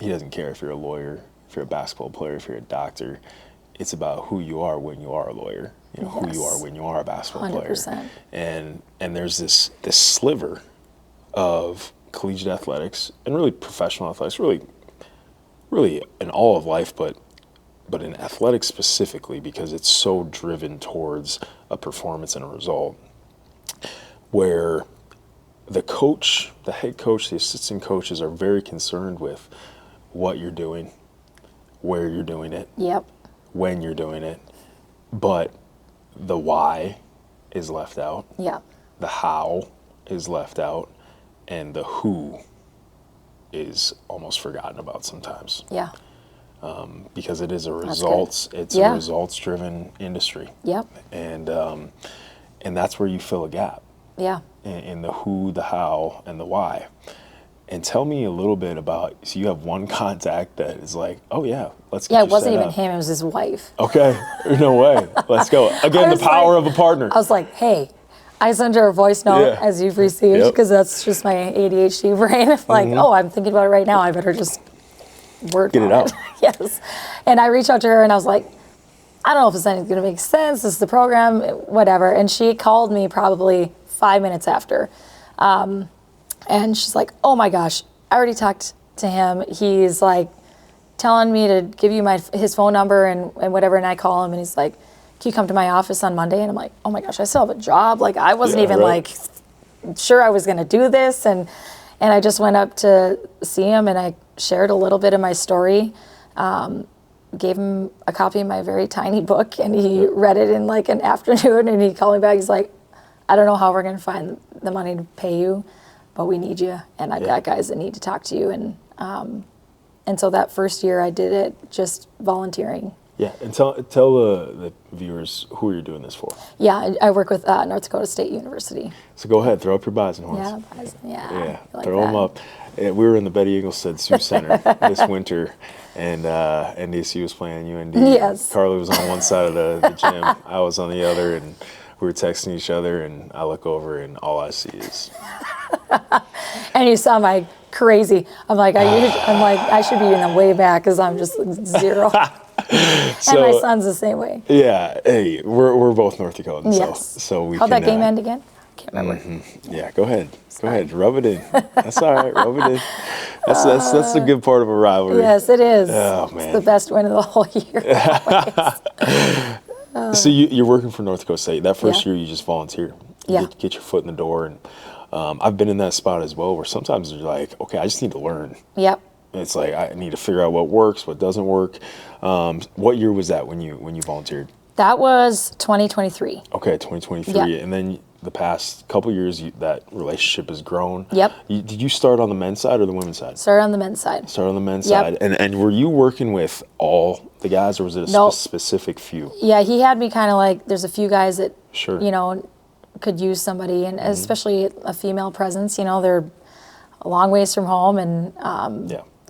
he doesn't care if you're a lawyer, if you're a basketball player, if you're a doctor. It's about who you are when you are a lawyer, you know, who you are when you are a basketball 100%. player. And there's this sliver of collegiate athletics and really professional athletics, really in all of life, but in athletics specifically, because it's so driven towards a performance and a result, where the coach, the head coach, the assistant coaches are very concerned with what you're doing, where you're doing it, when you're doing it, but the why is left out. The how is left out. And the who is almost forgotten about sometimes. Because it is a results, it's a results-driven industry. And that's where you fill a gap. In the who, the how, and the why. And tell me a little bit about, so you have one contact that is like, oh yeah, let's get Yeah, you it wasn't set even up. him, it was his wife. Okay, no way. Let's go. Again, the power of a partner. I was like, hey, I sent her a voice note as you've received, because that's just my ADHD brain. Like, oh, I'm thinking about it right now. I better just word Get it out. Yes. And I reached out to her and I was like, I don't know if it's going to make sense. This is the program, whatever. And she called me probably 5 minutes after. And she's like, oh my gosh, I already talked to him. He's like telling me to give you his phone number and whatever. And I call him and he's like, can you come to my office on Monday? And I'm like, oh my gosh, I still have a job. Like, I wasn't even like sure I was going to do this. And I just went up to see him and I shared a little bit of my story, gave him a copy of my very tiny book, and he read it in like an afternoon, and he called me back. He's like, I don't know how we're going to find the money to pay you, but we need you. And I've got guys that need to talk to you. And so that first year I did it just volunteering. Yeah, and tell the viewers who you're doing this for. Yeah, I work with North Dakota State University. So go ahead, throw up your bison horns. Yeah, bison, yeah. Like throw them up. We were in the Betty Inglestead Sioux Center this winter, and NDSU was playing UND. Yes. Karli was on one side of the gym, I was on the other, and we were texting each other, and I look over, and all I see is... And you saw my crazy. I'm like, I should be in the way back, because I'm just zero. And my son's the same way. Yeah, hey, we're both North Dakotans. Yes. So we. How'd that game end again? I can't remember. Yeah, go ahead. Go ahead, rub it in. That's all right, rub it in. That's the good part of a rivalry. Yes, it is. Oh man, it's the best win of the whole year. So you're working for North Dakota State. That first year, you just volunteer. You get your foot in the door, and I've been in that spot as well, where sometimes you're like, okay, I just need to learn. Yep. It's like, I need to figure out what works, what doesn't work. What year was that when you volunteered? That was 2023. Okay, 2023. Yep. And then the past couple years, that relationship has grown. Yep. Did you start on the men's side or the women's side? Started on the men's side. Started on the men's side. And were you working with all the guys, or was it a specific few? Yeah, he had me kind of like, there's a few guys that, could use somebody, and especially a female presence. They're a long ways from home, and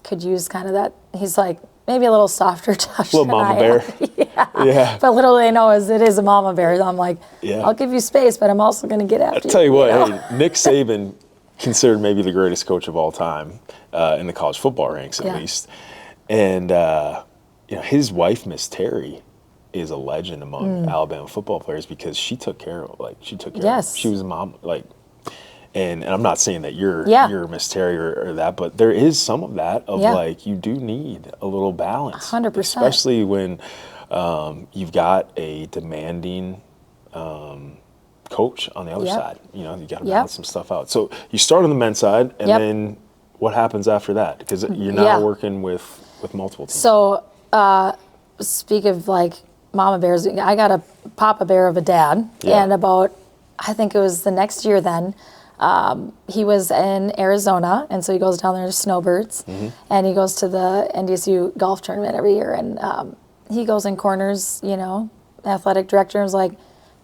could use kind of that. He's like, maybe a little softer touch. Little mama bear. Yeah. But little they know is it is a mama bear. I'm like, I'll give you space, but I'm also going to get after you. I'll tell you what, hey, Nick Saban, considered maybe the greatest coach of all time in the college football ranks, at least. And his wife, Miss Terry, is a legend among Alabama football players because she took care of, Yes. she was a mom, like, and I'm not saying that you're Miss Terry or that, but there is some of that of like, you do need a little balance. 100%. Especially when you've got a demanding coach on the other side. You know, you got to balance some stuff out. So you start on the men's side, and then what happens after that? Because you're now working with multiple teams. So speak of like mama bears, I got a papa bear of a dad, and about, I think it was the next year then, he was in Arizona, and so he goes down there to snowbirds, and he goes to the NDSU golf tournament every year, and he goes in corners, you know, athletic director was like,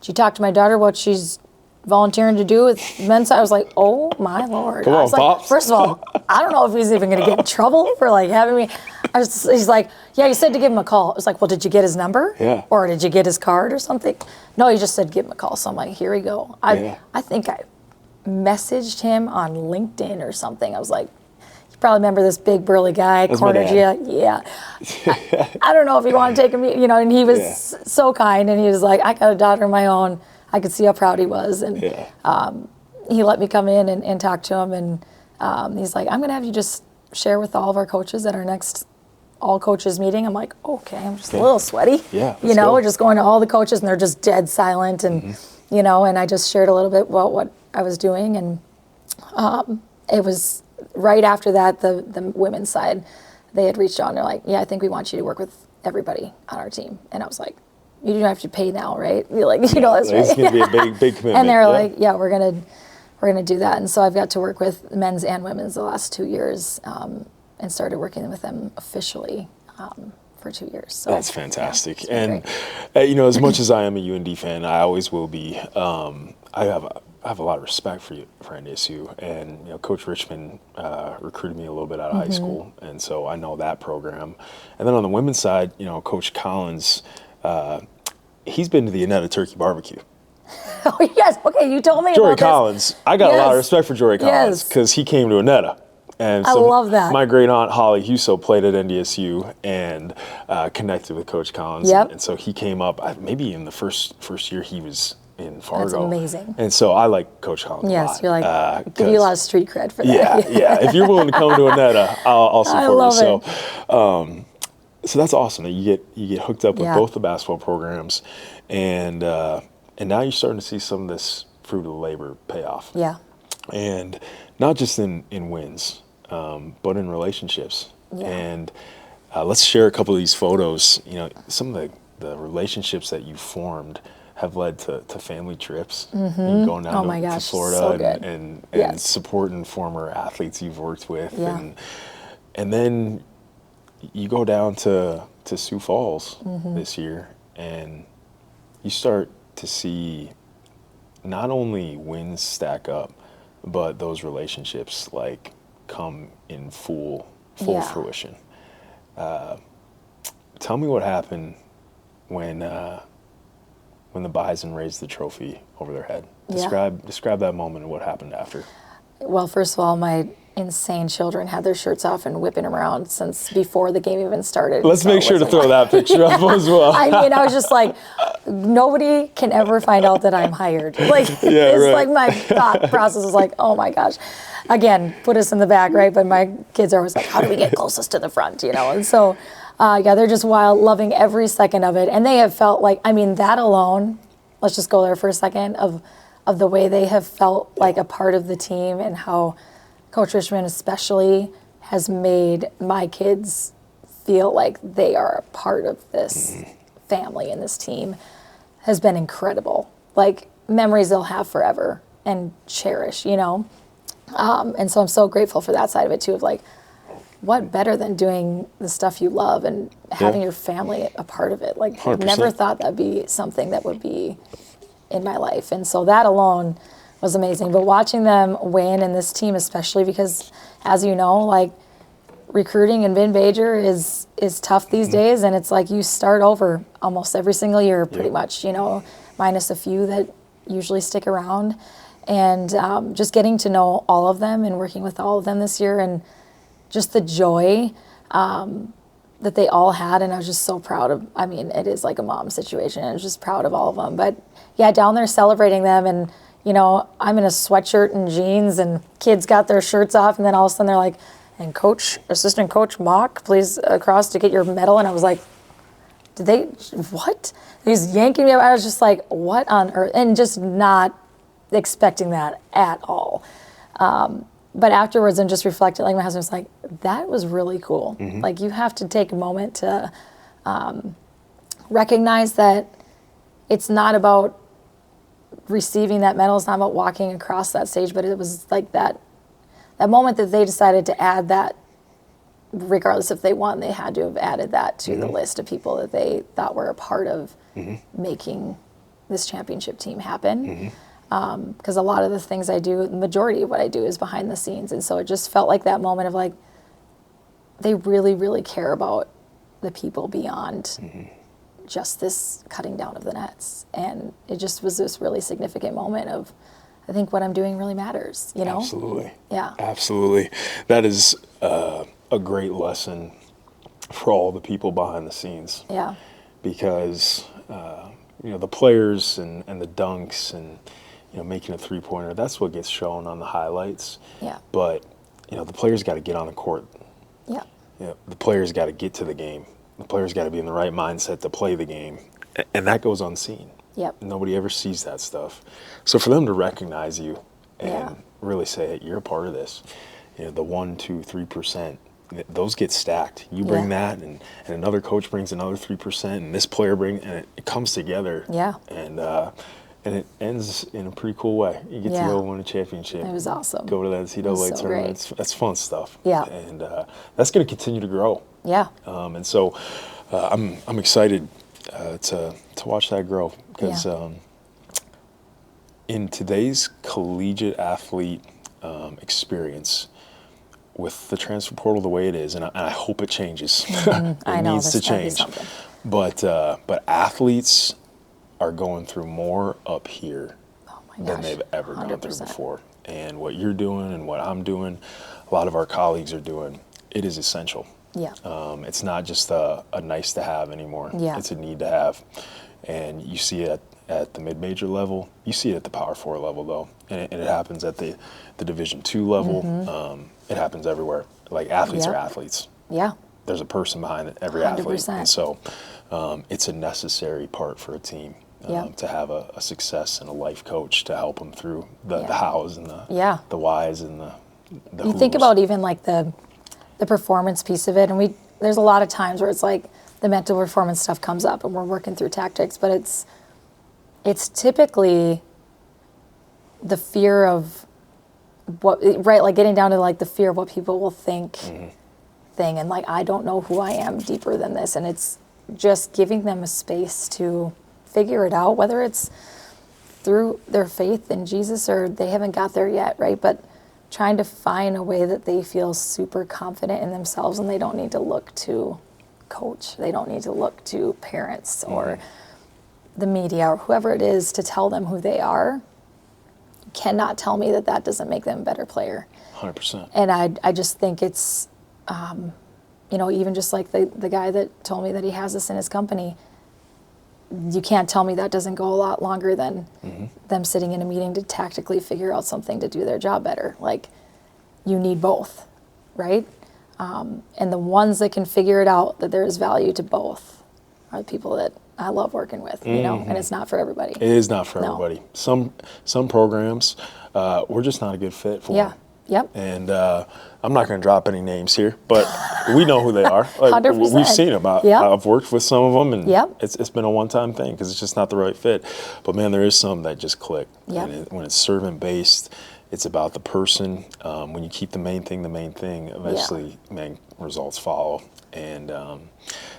did you talk to my daughter what she's volunteering to do with men's side? I was like, oh my Lord. Come I on, was like, Pops. first of all, I don't know if he's even going to get in trouble for like having me. He's like, yeah, you said to give him a call. I was like, well, did you get his number? Yeah. Or did you get his card or something? No, he just said give him a call. So I'm like, here we go. I think I messaged him on LinkedIn or something. I was like, you probably remember this big burly guy, cornered you. Yeah. I don't know if he wanted to take him, you know, and he was so kind, and he was like, I got a daughter of my own. I could see how proud he was, and he let me come in and talk to him, and he's like, I'm going to have you just share with all of our coaches at our next all coaches meeting. I'm like, okay, I'm just a little sweaty. You know, we're just going to all the coaches, and they're just dead silent, and you know, and I just shared a little bit about what I was doing, and it was right after that, the women's side, they had reached out, and they're like, yeah, I think we want you to work with everybody on our team. And I was like, you don't have to pay now, right? You're like, you know, that's right. It's going to be a big commitment. And they're like, yeah, we're gonna do that. And so I've got to work with men's and women's the last 2 years, and started working with them officially for 2 years. So that's fantastic. Yeah, and you know, as much as I am a UND fan, I always will be. I have a lot of respect for NDSU, and you know, Coach Richmond recruited me a little bit out of high school, and so I know that program. And then on the women's side, you know, Coach Collins, he's been to the Annetta Turkey Barbecue. Oh yes, okay, you told me Jory about Collins. I got a lot of respect for Jory Collins because he came to Annetta. And so I love that. My great aunt Holly Huso played at NDSU and connected with Coach Collins, and so he came up. Maybe in the first year he was in Fargo. That's amazing. And so I like Coach Collins. Yes, a lot, you're like, give you a lot of street cred for that. Yeah. If you're willing to come to Annetta, I'll support I love you. it. So that's awesome that you get hooked up with both the basketball programs, and now you're starting to see some of this fruit of the labor pay off. Yeah. And not just in wins, but in relationships. Yeah. And let's share a couple of these photos. You know, some of the relationships that you formed have led to family trips. You going down to Florida and supporting former athletes you've worked with. Yeah. And then you go down to Sioux Falls this year, and you start to see not only wins stack up, but those relationships like come in full fruition. Tell me what happened when the Bison raised the trophy over their head. Describe that moment and what happened after. Well, first of all, my insane children had their shirts off and whipping them around since before the game even started. Let's make sure to throw that picture up as well. I mean, I was just like, nobody can ever find out that I'm hired. Like, like my thought process was like, oh my gosh. Again, put us in the back, right? But my kids are always like, how do we get closest to the front, you know? And so, they're just wild, loving every second of it. And they have felt like, I mean, that alone, let's just go there for a second, of the way they have felt like a part of the team, and how Coach Richmond especially has made my kids feel like they are a part of this family and this team has been incredible. Like, memories they'll have forever and cherish, you know? And so I'm so grateful for that side of it too, of like, what better than doing the stuff you love and having your family a part of it? Like, 100%. never thought that'd be something that would be in my life. And so that alone was amazing. But watching them win, and this team especially, because as you know, like, recruiting in Vin Major is tough these days, and it's like you start over almost every single year pretty much, you know, minus a few that usually stick around. And just getting to know all of them and working with all of them this year, and just the joy that they all had, and I was just so proud of, I mean, it is like a mom situation, and I was just proud of all of them. But yeah, down there celebrating them, and you know, I'm in a sweatshirt and jeans, and kids got their shirts off, and then all of a sudden they're like, and assistant coach Moch, please across to get your medal. And I was like, did they, what? He was yanking me up. I was just like, what on earth? And just not expecting that at all. But afterwards, I'm just reflecting, like my husband was like, that was really cool. Like, you have to take a moment to recognize that it's not about receiving that medal. It's not about walking across that stage, but it was like that moment that they decided to add that, regardless if they won, they had to have added that to the list of people that they thought were a part of making this championship team happen. Because a lot of the things I do, the majority of what I do is behind the scenes. And so it just felt like that moment of like, they really, really care about the people beyond just this cutting down of the nets. And it just was this really significant moment of, I think what I'm doing really matters, you know? Absolutely. Yeah. Absolutely. That is a great lesson for all the people behind the scenes. Yeah. Because, you know, the players and the dunks and, you know, making a three-pointer, that's what gets shown on the highlights. Yeah. But, you know, the players got to get on the court. Yeah. You know, the players got to get to the game. The players got to be in the right mindset to play the game. And that goes unseen. Yep. Nobody ever sees that stuff. So for them to recognize you and really say, hey, you're a part of this, you know, the 1%, 2%, 3%, those get stacked. You bring that, and another coach brings another 3%, and this player brings, and it comes together. Yeah. And it ends in a pretty cool way. You get to go win a championship. It was awesome. Go to that NCAA so tournament. That's fun stuff. Yeah. And that's going to continue to grow. Yeah. And so I'm excited to watch that grow, because in today's collegiate athlete experience, with the transfer portal the way it is, and I hope it changes. It needs to change. But athletes are going through more up here than they've ever 100%. gone through before. And what you're doing and what I'm doing, a lot of our colleagues are doing, it is essential. Yeah. It's not just a nice to have anymore. Yeah. It's a need to have. And you see it at the mid-major level. You see it at the Power 4 level, though. And it happens at the Division II level. It happens everywhere. Like, athletes are athletes. Yeah. There's a person behind every 100%. athlete. And so it's a necessary part for a team to have a success and a life coach to help them through the hows and the whys and the You think about even like the performance piece of it, and there's a lot of times where it's like the mental performance stuff comes up and we're working through tactics, but it's typically the fear of what, right, like getting down to like the fear of what people will think thing, and like, I don't know who I am deeper than this, and it's just giving them a space to figure it out, whether it's through their faith in Jesus or they haven't got there yet, right? But trying to find a way that they feel super confident in themselves, and they don't need to look to coach, they don't need to look to parents or the media or whoever it is to tell them who they are. You cannot tell me that doesn't make them a better player. 100%. And I just think it's, you know, even just like the guy that told me that he has this in his company, you can't tell me that doesn't go a lot longer than them sitting in a meeting to tactically figure out something to do their job better. Like, you need both, right? And the ones that can figure it out, that there is value to both, are the people that I love working with, you know, and it's not for everybody. It is not for everybody. Some programs, we're just not a good fit for them. Yep. And I'm not going to drop any names here, but we know who they are. Like, 100%. we've seen them. I've worked with some of them, and it's been a one-time thing because it's just not the right fit. But, man, there is some that just click. And when it's servant-based, it's about the person. When you keep the main thing, eventually, man, results follow. And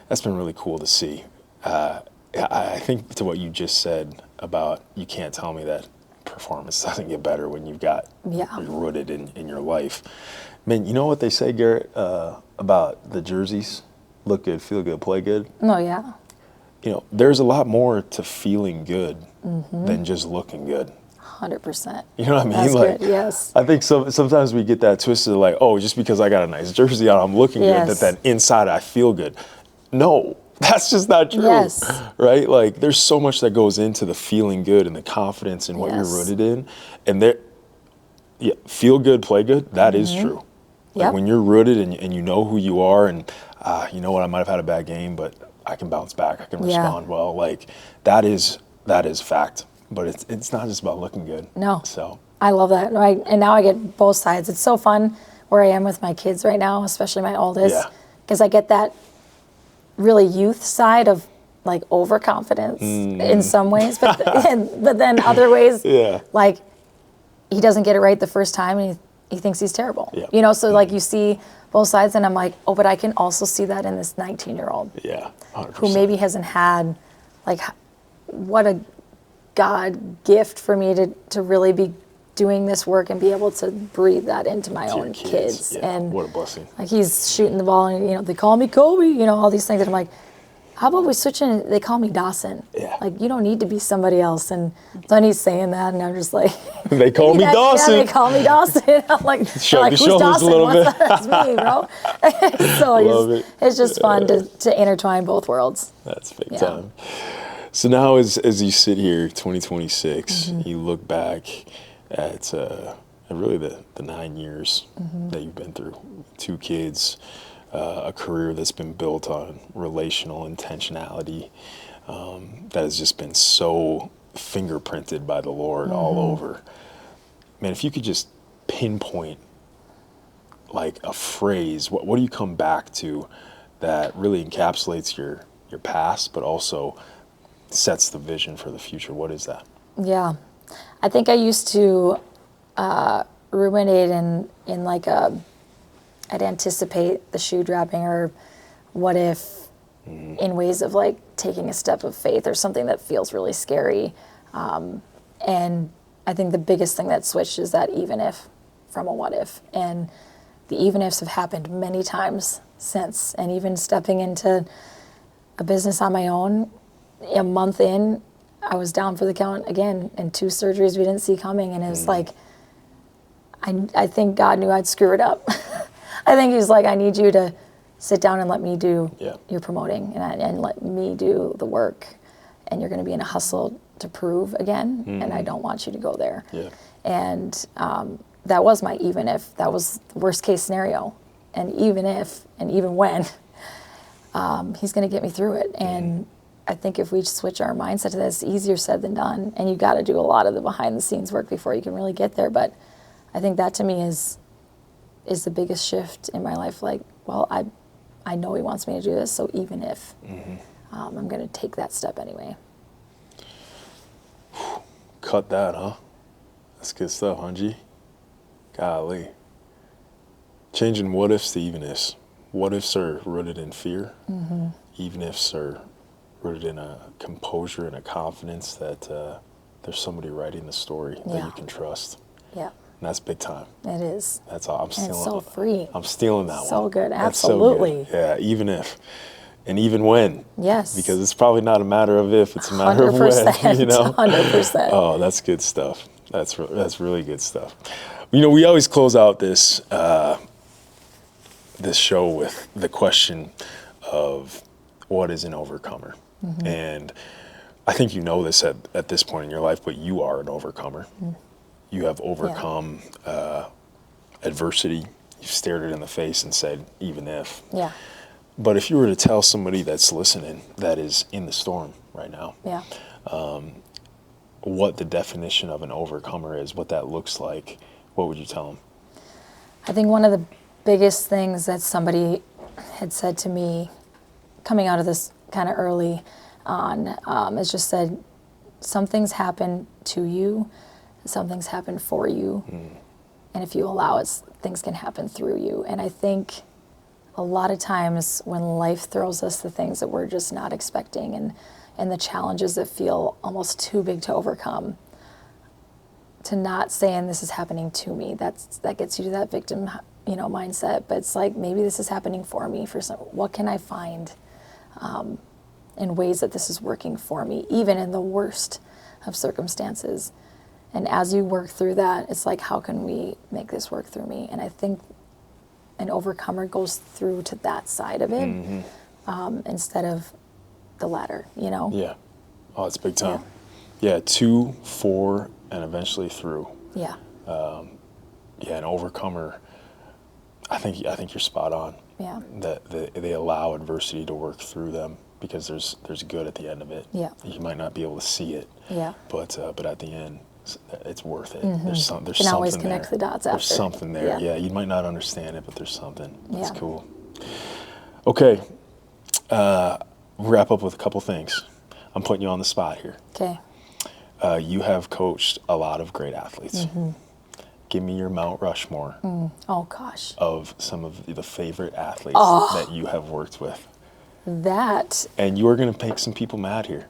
that's been really cool to see. I think to what you just said about, you can't tell me that performance doesn't get better when you've got rooted in your life. Man, you know what they say, Garrett, about the jerseys? Look good, feel good, play good. Oh, yeah. You know, there's a lot more to feeling good than just looking good. 100%. You know what I mean? That's Like, good. Yes. I think sometimes we get that twisted, like, oh, just because I got a nice jersey on, I'm looking good, that inside I feel good. No, that's just not true. Yes. Right? Like, there's so much that goes into the feeling good and the confidence in what you're rooted in. And feel good, play good, that is true. Like when you're rooted and you know who you are, and you know what, I might have had a bad game, but I can bounce back, I can respond well. Like, that is fact. But it's not just about looking good. No. So I love that. And now I get both sides. It's so fun where I am with my kids right now, especially my oldest, because I get that really youth side of like overconfidence in some ways, but then other ways, like he doesn't get it right the first time and he thinks he's terrible. You know, so like you see both sides, and I'm like, oh, but I can also see that in this 19-year-old. Yeah, 100%. Who maybe hasn't had, like, what a God gift for me to really be doing this work and be able to breathe that into my own kids. Yeah, and what a blessing. Like, he's shooting the ball, and, you know, they call me Kobe, you know, all these things. And I'm like, how about we switch in? They call me Dawson. Yeah. Like, you don't need to be somebody else. And then he's saying that, and I'm just like, they call me Dawson. Yeah, they call me Dawson. I'm like, Shrug who's your shoulders Dawson? a little bit. That's me, bro. So it's just fun to intertwine both worlds. That's big time. So now, as you sit here, 2026, you look back at really the 9 years that you've been through, 2 kids, a career that's been built on relational intentionality, that has just been so fingerprinted by the Lord all over. Man, if you could just pinpoint like a phrase, what do you come back to that really encapsulates your past, but also sets the vision for the future? What is that? Yeah, I think I used to ruminate in like I'd anticipate the shoe dropping, or what if, in ways of like taking a step of faith or something that feels really scary. And I think the biggest thing that switched is that even if from a what if. And the even ifs have happened many times since. And even stepping into a business on my own, a month in, I was down for the count again, and 2 surgeries we didn't see coming. And it was like, I think God knew I'd screw it up. I think he's like, I need you to sit down and let me do your promoting, and let me do the work. And you're going to be in a hustle to prove again, and I don't want you to go there. And that was my even if. That was the worst case scenario. And even if, and even when, he's going to get me through it. And I think if we switch our mindset to that, it's easier said than done. And you got to do a lot of the behind the scenes work before you can really get there. But I think that to me is the biggest shift in my life. Like, well, I know he wants me to do this, so even if, I'm going to take that step anyway. Cut that, huh? That's good stuff, huh, G? Golly. Changing what ifs to even ifs. What ifs are rooted in fear. Even ifs are rooted in a composure and a confidence that there's somebody writing the story that you can trust. Yeah. And that's big time. It is. That's all. I'm stealing. It's so free. I'm stealing that one. So good. That's Absolutely. so good. Yeah, even if. And even when. Yes. Because it's probably not a matter of if, it's a matter of when. You know? 100%. Oh, that's good stuff. That's really good stuff. You know, we always close out this this show with the question of what is an overcomer? And I think you know this at this point in your life, but you are an overcomer. You have overcome adversity. You've stared it in the face and said, even if. Yeah. But if you were to tell somebody that's listening that is in the storm right now, what the definition of an overcomer is, what that looks like, what would you tell them? I think one of the biggest things that somebody had said to me coming out of this kind of early on is just said, some things happen to you, some things happen for you, and if you allow it, things can happen through you. And I think a lot of times when life throws us the things that we're just not expecting, and the challenges that feel almost too big to overcome, to not saying this is happening to me, that gets you to that victim, mindset. But it's like, maybe this is happening for me. What can I find in ways that this is working for me, even in the worst of circumstances? And as you work through that, it's like, how can we make this work through me? And I think an overcomer goes through to that side of it instead of the latter, you know? Yeah. Oh, it's big time. Yeah, 2, 4, and eventually through. Yeah. Yeah, an overcomer, I think you're spot on. Yeah. That they allow adversity to work through them because there's good at the end of it. Yeah. You might not be able to see it. Yeah. But at the end, it's worth it. Mm-hmm. There's you can something always there. connect the dots after. There's something there. Yeah. Yeah, you might not understand it, but there's something. That's Yeah. cool. Okay, wrap up with a couple things. I'm putting you on the spot here. Okay. You have coached a lot of great athletes. Give me your Mount Rushmore Oh gosh. of some of the favorite athletes that you have worked with. That And you are going to make some people mad here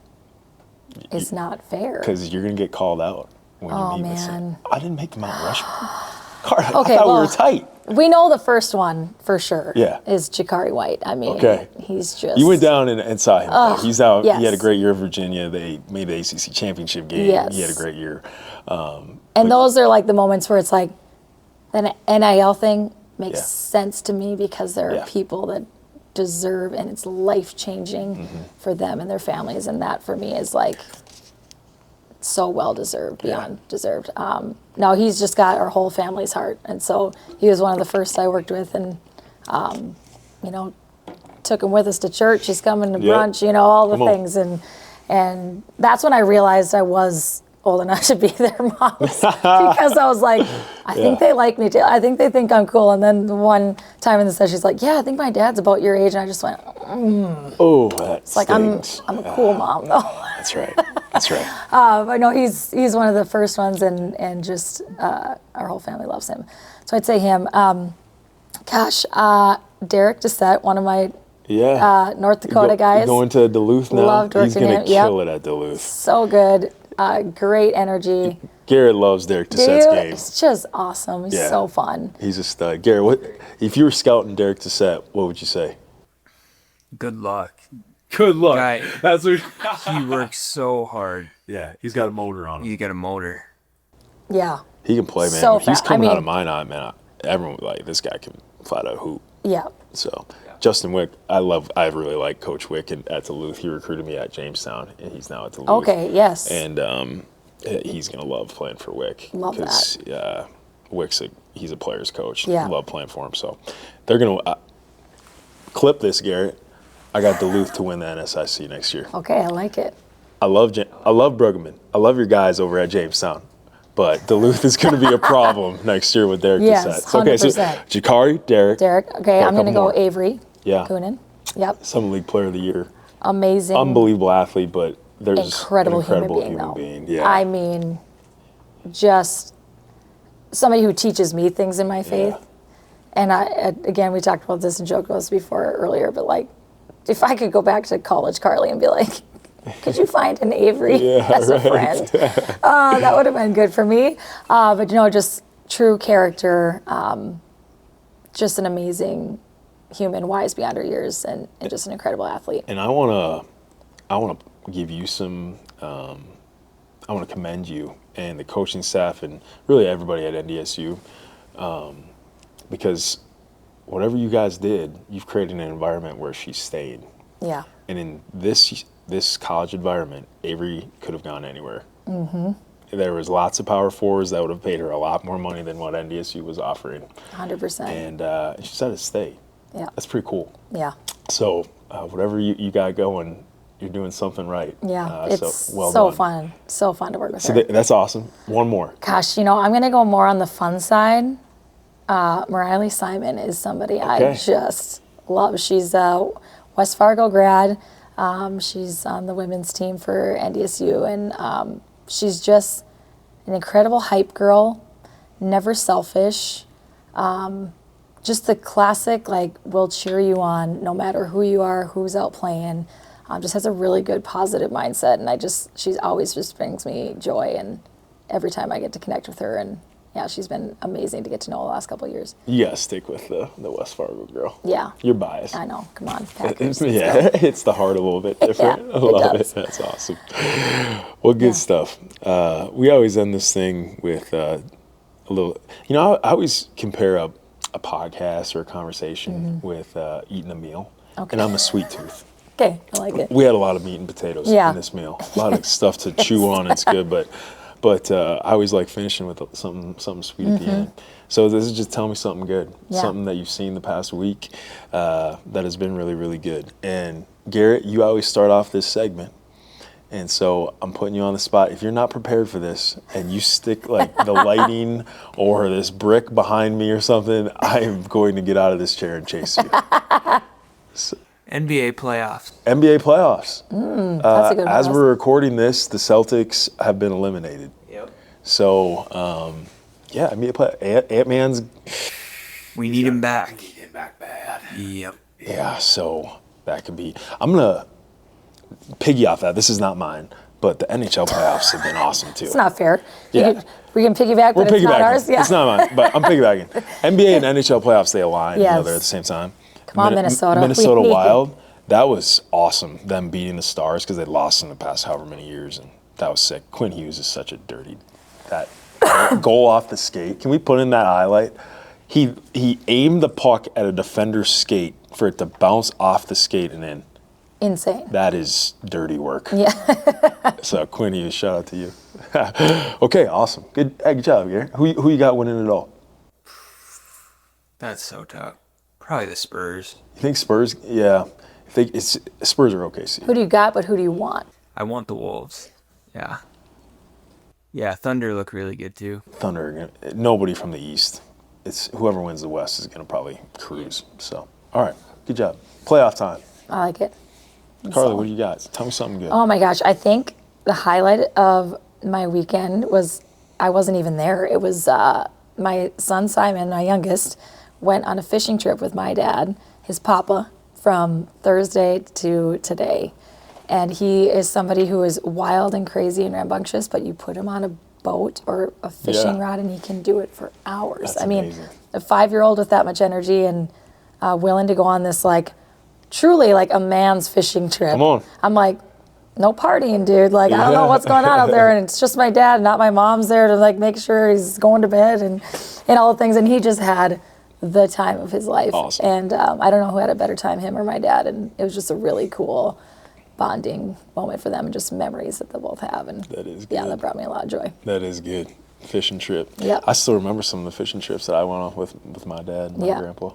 is not fair. because you're going to get called out when Oh, you meet with some. man. I didn't make the Mount Rushmore. Carly, Okay, I thought we well, were tight. We know the first one for sure. Yeah. Is Jakari White. I mean, Okay. he's just. You went down and saw him. play. He's out. yes. He had a great year at Virginia. They made the ACC championship game. Yes. He had a great year. And those are like the moments where it's like, the NIL thing makes Yeah. sense to me because there are Yeah. people that deserve, and it's life changing Mm-hmm. for them and their families, and that for me is like so well deserved, beyond deserved. No, he's just got our whole family's heart, and so he was one of the first I worked with, and you know, took him with us to church. He's coming to Yep. brunch, you know, all the Come on. things, and that's when I realized I was old enough to be their mom because I was like, I think they like me too. I think they think I'm cool. And then the one time in the session, she's like, yeah, I think my dad's about your age. And I just went, Oh, that's like, I'm a cool mom though. That's right. That's right. But no, he's one of the first ones, and just our whole family loves him. So I'd say him. Derek Doucette, one of my North Dakota guys. Going to Duluth now. Loved working He's going him. to kill it at Duluth. So good. Great energy. Garrett loves Derek Doucette's Dude, game. it's just awesome. He's so fun. He's a stud. Garrett, if you were scouting Derek Doucette, what would you say? Good luck. Good luck. Guy, That's what. he works so hard. Yeah, he's got a motor on him. You get a motor. Yeah. He can play, man. So If he's fast. coming I out mean- of mine, man. Everyone like this guy can flat out hoop. Yeah. So Justin Wick, I really like Coach Wick at Duluth. He recruited me at Jamestown, and he's now at Duluth. Okay. Yes. And he's gonna love playing for Wick. Love that. Wick's he's a player's coach. Yeah. Love playing for him. So they're gonna clip this, Garrett. I got Duluth to win the NSIC next year. Okay, I like it. I love Bruggeman. I love your guys over at Jamestown. But Duluth is going to be a problem next year with Derek Yes, Doucette. Okay, so 100%. Jakari, Derek. Okay, Got a I'm going to couple go more. Avery Yeah. Kunin. Yep. Summer League Player of the Year. Amazing. Unbelievable athlete, but there's Incredible, an incredible human being. though. Yeah. I mean, just somebody who teaches me things in my faith. And again, we talked about this and joked about this before earlier, but like, if I could go back to college, Karli, and be like, could you find an Avery as a friend? That would have been good for me. But just true character, just an amazing human, wise beyond her years, and just an incredible athlete. And I want to give you some. I want to commend you and the coaching staff and really everybody at NDSU, because whatever you guys did, you've created an environment where she stayed. Yeah. And in this college environment, Avery could have gone anywhere. Mm-hmm. There was lots of power forwards that would have paid her a lot more money than what NDSU was offering. 100%. And she decided to stay. Yeah. That's pretty cool. Yeah. So whatever you got going, you're doing something right. Yeah. It's so well so done. fun. So fun to work with So her. that's awesome. One more. Gosh, I'm going to go more on the fun side. Mariley Simon is somebody I just love. She's a West Fargo grad. She's on the women's team for NDSU, and she's just an incredible hype girl, never selfish. Just the classic, like, we'll cheer you on no matter who you are, who's out playing. Just has a really good positive mindset, and she's always just brings me joy, and every time I get to connect with her, and yeah, she's been amazing to get to know the last couple of years. You gotta stick with the West Fargo girl. Yeah. You're biased. I know. Come on, Packers. Yeah, Let's go. it hits the heart a little bit different. Yeah, I love does. it. That's awesome. Well, good stuff. We always end this thing with a little, I always compare a podcast or a conversation with eating a meal. Okay. And I'm a sweet tooth. Okay, I like it. We had a lot of meat and potatoes Yeah. in this meal. A lot of stuff to chew on. It's good, but I always like finishing with something sweet at the end. So this is just tell me something good, something that you've seen the past week that has been really, really good. And Garrett, you always start off this segment. And so I'm putting you on the spot. If you're not prepared for this and you stick like the lighting or this brick behind me or something, I am going to get out of this chair and chase you. So, NBA playoffs. NBA playoffs. That's a good one. As we're recording this, the Celtics have been eliminated. Yep. So, NBA play. Ant-Man's. We need him back. Get him back bad. Yep. Yeah, so that could be. I'm going to piggy off that. This is not mine, but the NHL playoffs have been awesome too. It's not fair. Yeah. We can piggyback, We're but it's not piggybacking. ours. Yeah. It's not mine, but I'm piggybacking. NBA and NHL playoffs, they align. Yes. They're at the same time. Come on, Minnesota. Minnesota We need Wild. That was awesome. Them beating the Stars because they lost in the past however many years, and that was sick. Quinn Hughes is such a dirty. That goal off the skate. Can we put in that highlight? He aimed the puck at a defender's skate for it to bounce off the skate and in. Insane. That is dirty work. Yeah. So Quinn Hughes, shout out to you. Okay, awesome. Good job, Gary. Who you got winning it all? That's so tough. Probably the Spurs. You think Spurs? Yeah. Spurs are OKC. Who do you got, but who do you want? I want the Wolves. Yeah. Yeah, Thunder look really good too. Thunder. Nobody from the East. It's whoever wins the West is going to probably cruise. So, all right. Good job. Playoff time. I like it. Carly, what do you got? Tell me something good. Oh my gosh, I think the highlight of my weekend was, I wasn't even there. It was my son Simon, my youngest, went on a fishing trip with my dad, his papa, from Thursday to today. And he is somebody who is wild and crazy and rambunctious, but you put him on a boat or a fishing rod and he can do it for hours. That's amazing. A 5-year-old with that much energy and willing to go on this truly like a man's fishing trip. Come on. I'm like, no partying, dude. Like, I don't know what's going on out there. And it's just my dad, not my mom's there to make sure he's going to bed and all the things. And he just had the time of his life. Awesome. And I don't know who had a better time, him or my dad. And it was just a really cool bonding moment for them and just memories that they both have. And That is yeah, good. that brought me a lot of joy. That is good. Fishing trip. Yep. I still remember some of the fishing trips that I went on with my dad and my grandpa.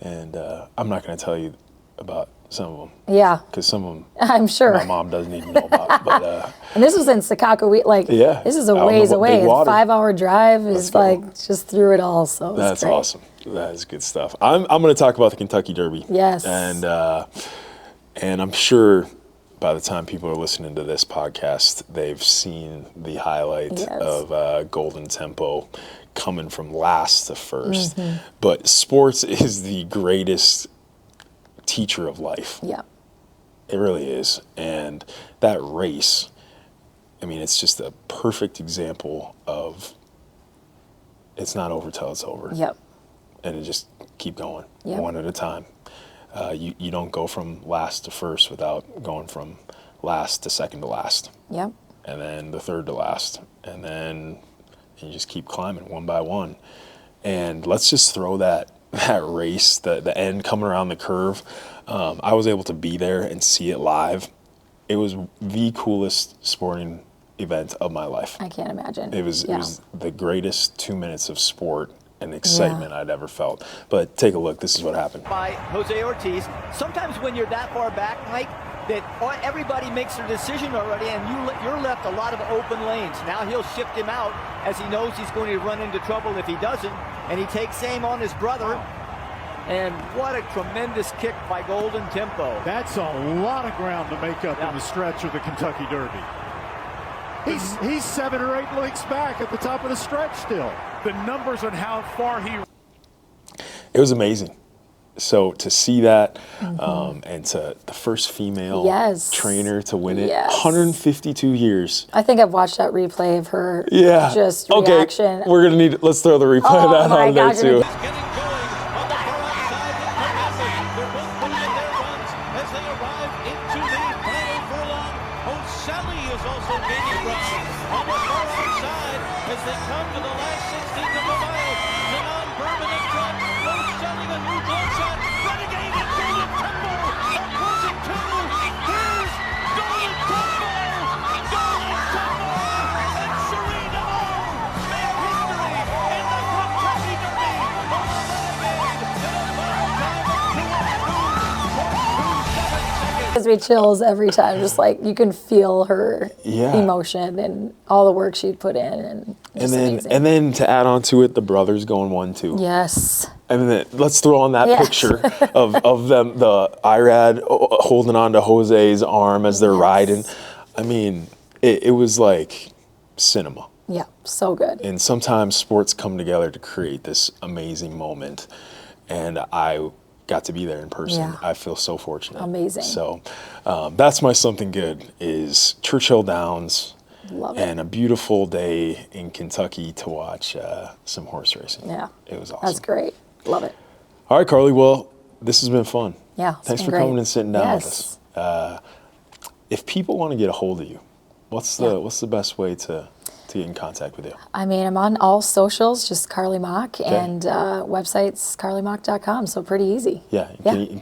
And I'm not going to tell you about some of them. Yeah. Because some of them I'm sure. my mom doesn't even know about. But And this was in Sakakawea. This is a out in the ways big away. water. 5-hour drive is go. just through it all. So it was That's great. awesome. That is good stuff. I'm going to talk about the Kentucky Derby. Yes. And I'm sure by the time people are listening to this podcast, they've seen the highlight of Golden Tempo coming from last to first. But sports is the greatest teacher of life. Yeah. It really is. And that race, I mean, it's just a perfect example of it's not over till it's over. Yep. And it just keep going Yep. one at a time. You don't go from last to first without going from last to second to last. Yep. And then the third to last. And then you just keep climbing one by one. And let's just throw that race, the end coming around the curve. I was able to be there and see it live. It was the coolest sporting event of my life. I can't imagine. It was the greatest 2 minutes of sport and excitement I'd ever felt. But take a look. This is what happened. By Jose Ortiz. Sometimes when you're that far back, Mike, that everybody makes their decision already, and you're left a lot of open lanes. Now he'll shift him out as he knows he's going to run into trouble if he doesn't, and he takes aim on his brother. And what a tremendous kick by Golden Tempo. That's a lot of ground to make up in the stretch of the Kentucky Derby. He's 7 or 8 lengths back at the top of the stretch still. The numbers on how far he... It was amazing. So to see that, and to the first female trainer to win it, 152 years. I think I've watched that replay of her. Yeah. Just okay. reaction. We're gonna need. Let's throw the replay of that on there too. Gives me chills every time. Just like you can feel her emotion and all the work she'd put in, and then to add on to it, the brothers going 1-2. Yes. And then let's throw on that picture of them, the Irad holding on to Jose's arm as they're riding. I mean, it was like cinema. Yeah, so good. And sometimes sports come together to create this amazing moment, and I got to be there in person. Yeah. I feel so fortunate. Amazing. So that's my something good is Churchill Downs. Love it. And a beautiful day in Kentucky to watch some horse racing. Yeah. It was awesome. That's great. Love it. All right, Karli. Well, this has been fun. Yeah. Thanks for coming and sitting down with us. If people want to get a hold of you, what's the best way to get in contact with you? I mean, I'm on all socials, just Karli Moch, and website's karlimoch.com, so pretty easy. Yeah.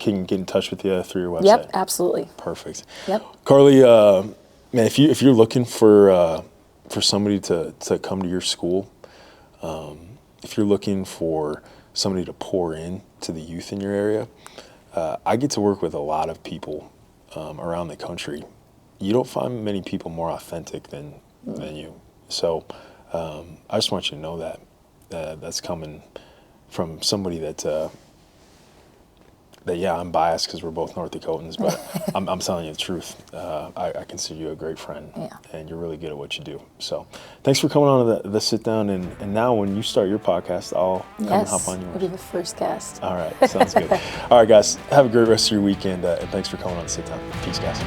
Can get in touch with you through your website. Yep, absolutely. Perfect. Yep. Karli, man, if you're looking for somebody to come to your school, if you're looking for somebody to pour in to the youth in your area, I get to work with a lot of people around the country. You don't find many people more authentic than you. So I just want you to know that that's coming from somebody that I'm biased because we're both North Dakotans, but I'm telling you the truth. I consider you a great friend, and you're really good at what you do. So thanks for coming on to the sit down. And now when you start your podcast, I'll come and hop on yours. You'll be the first guest. All right, sounds good. All right, guys, have a great rest of your weekend, and thanks for coming on the sit down. Peace, guys.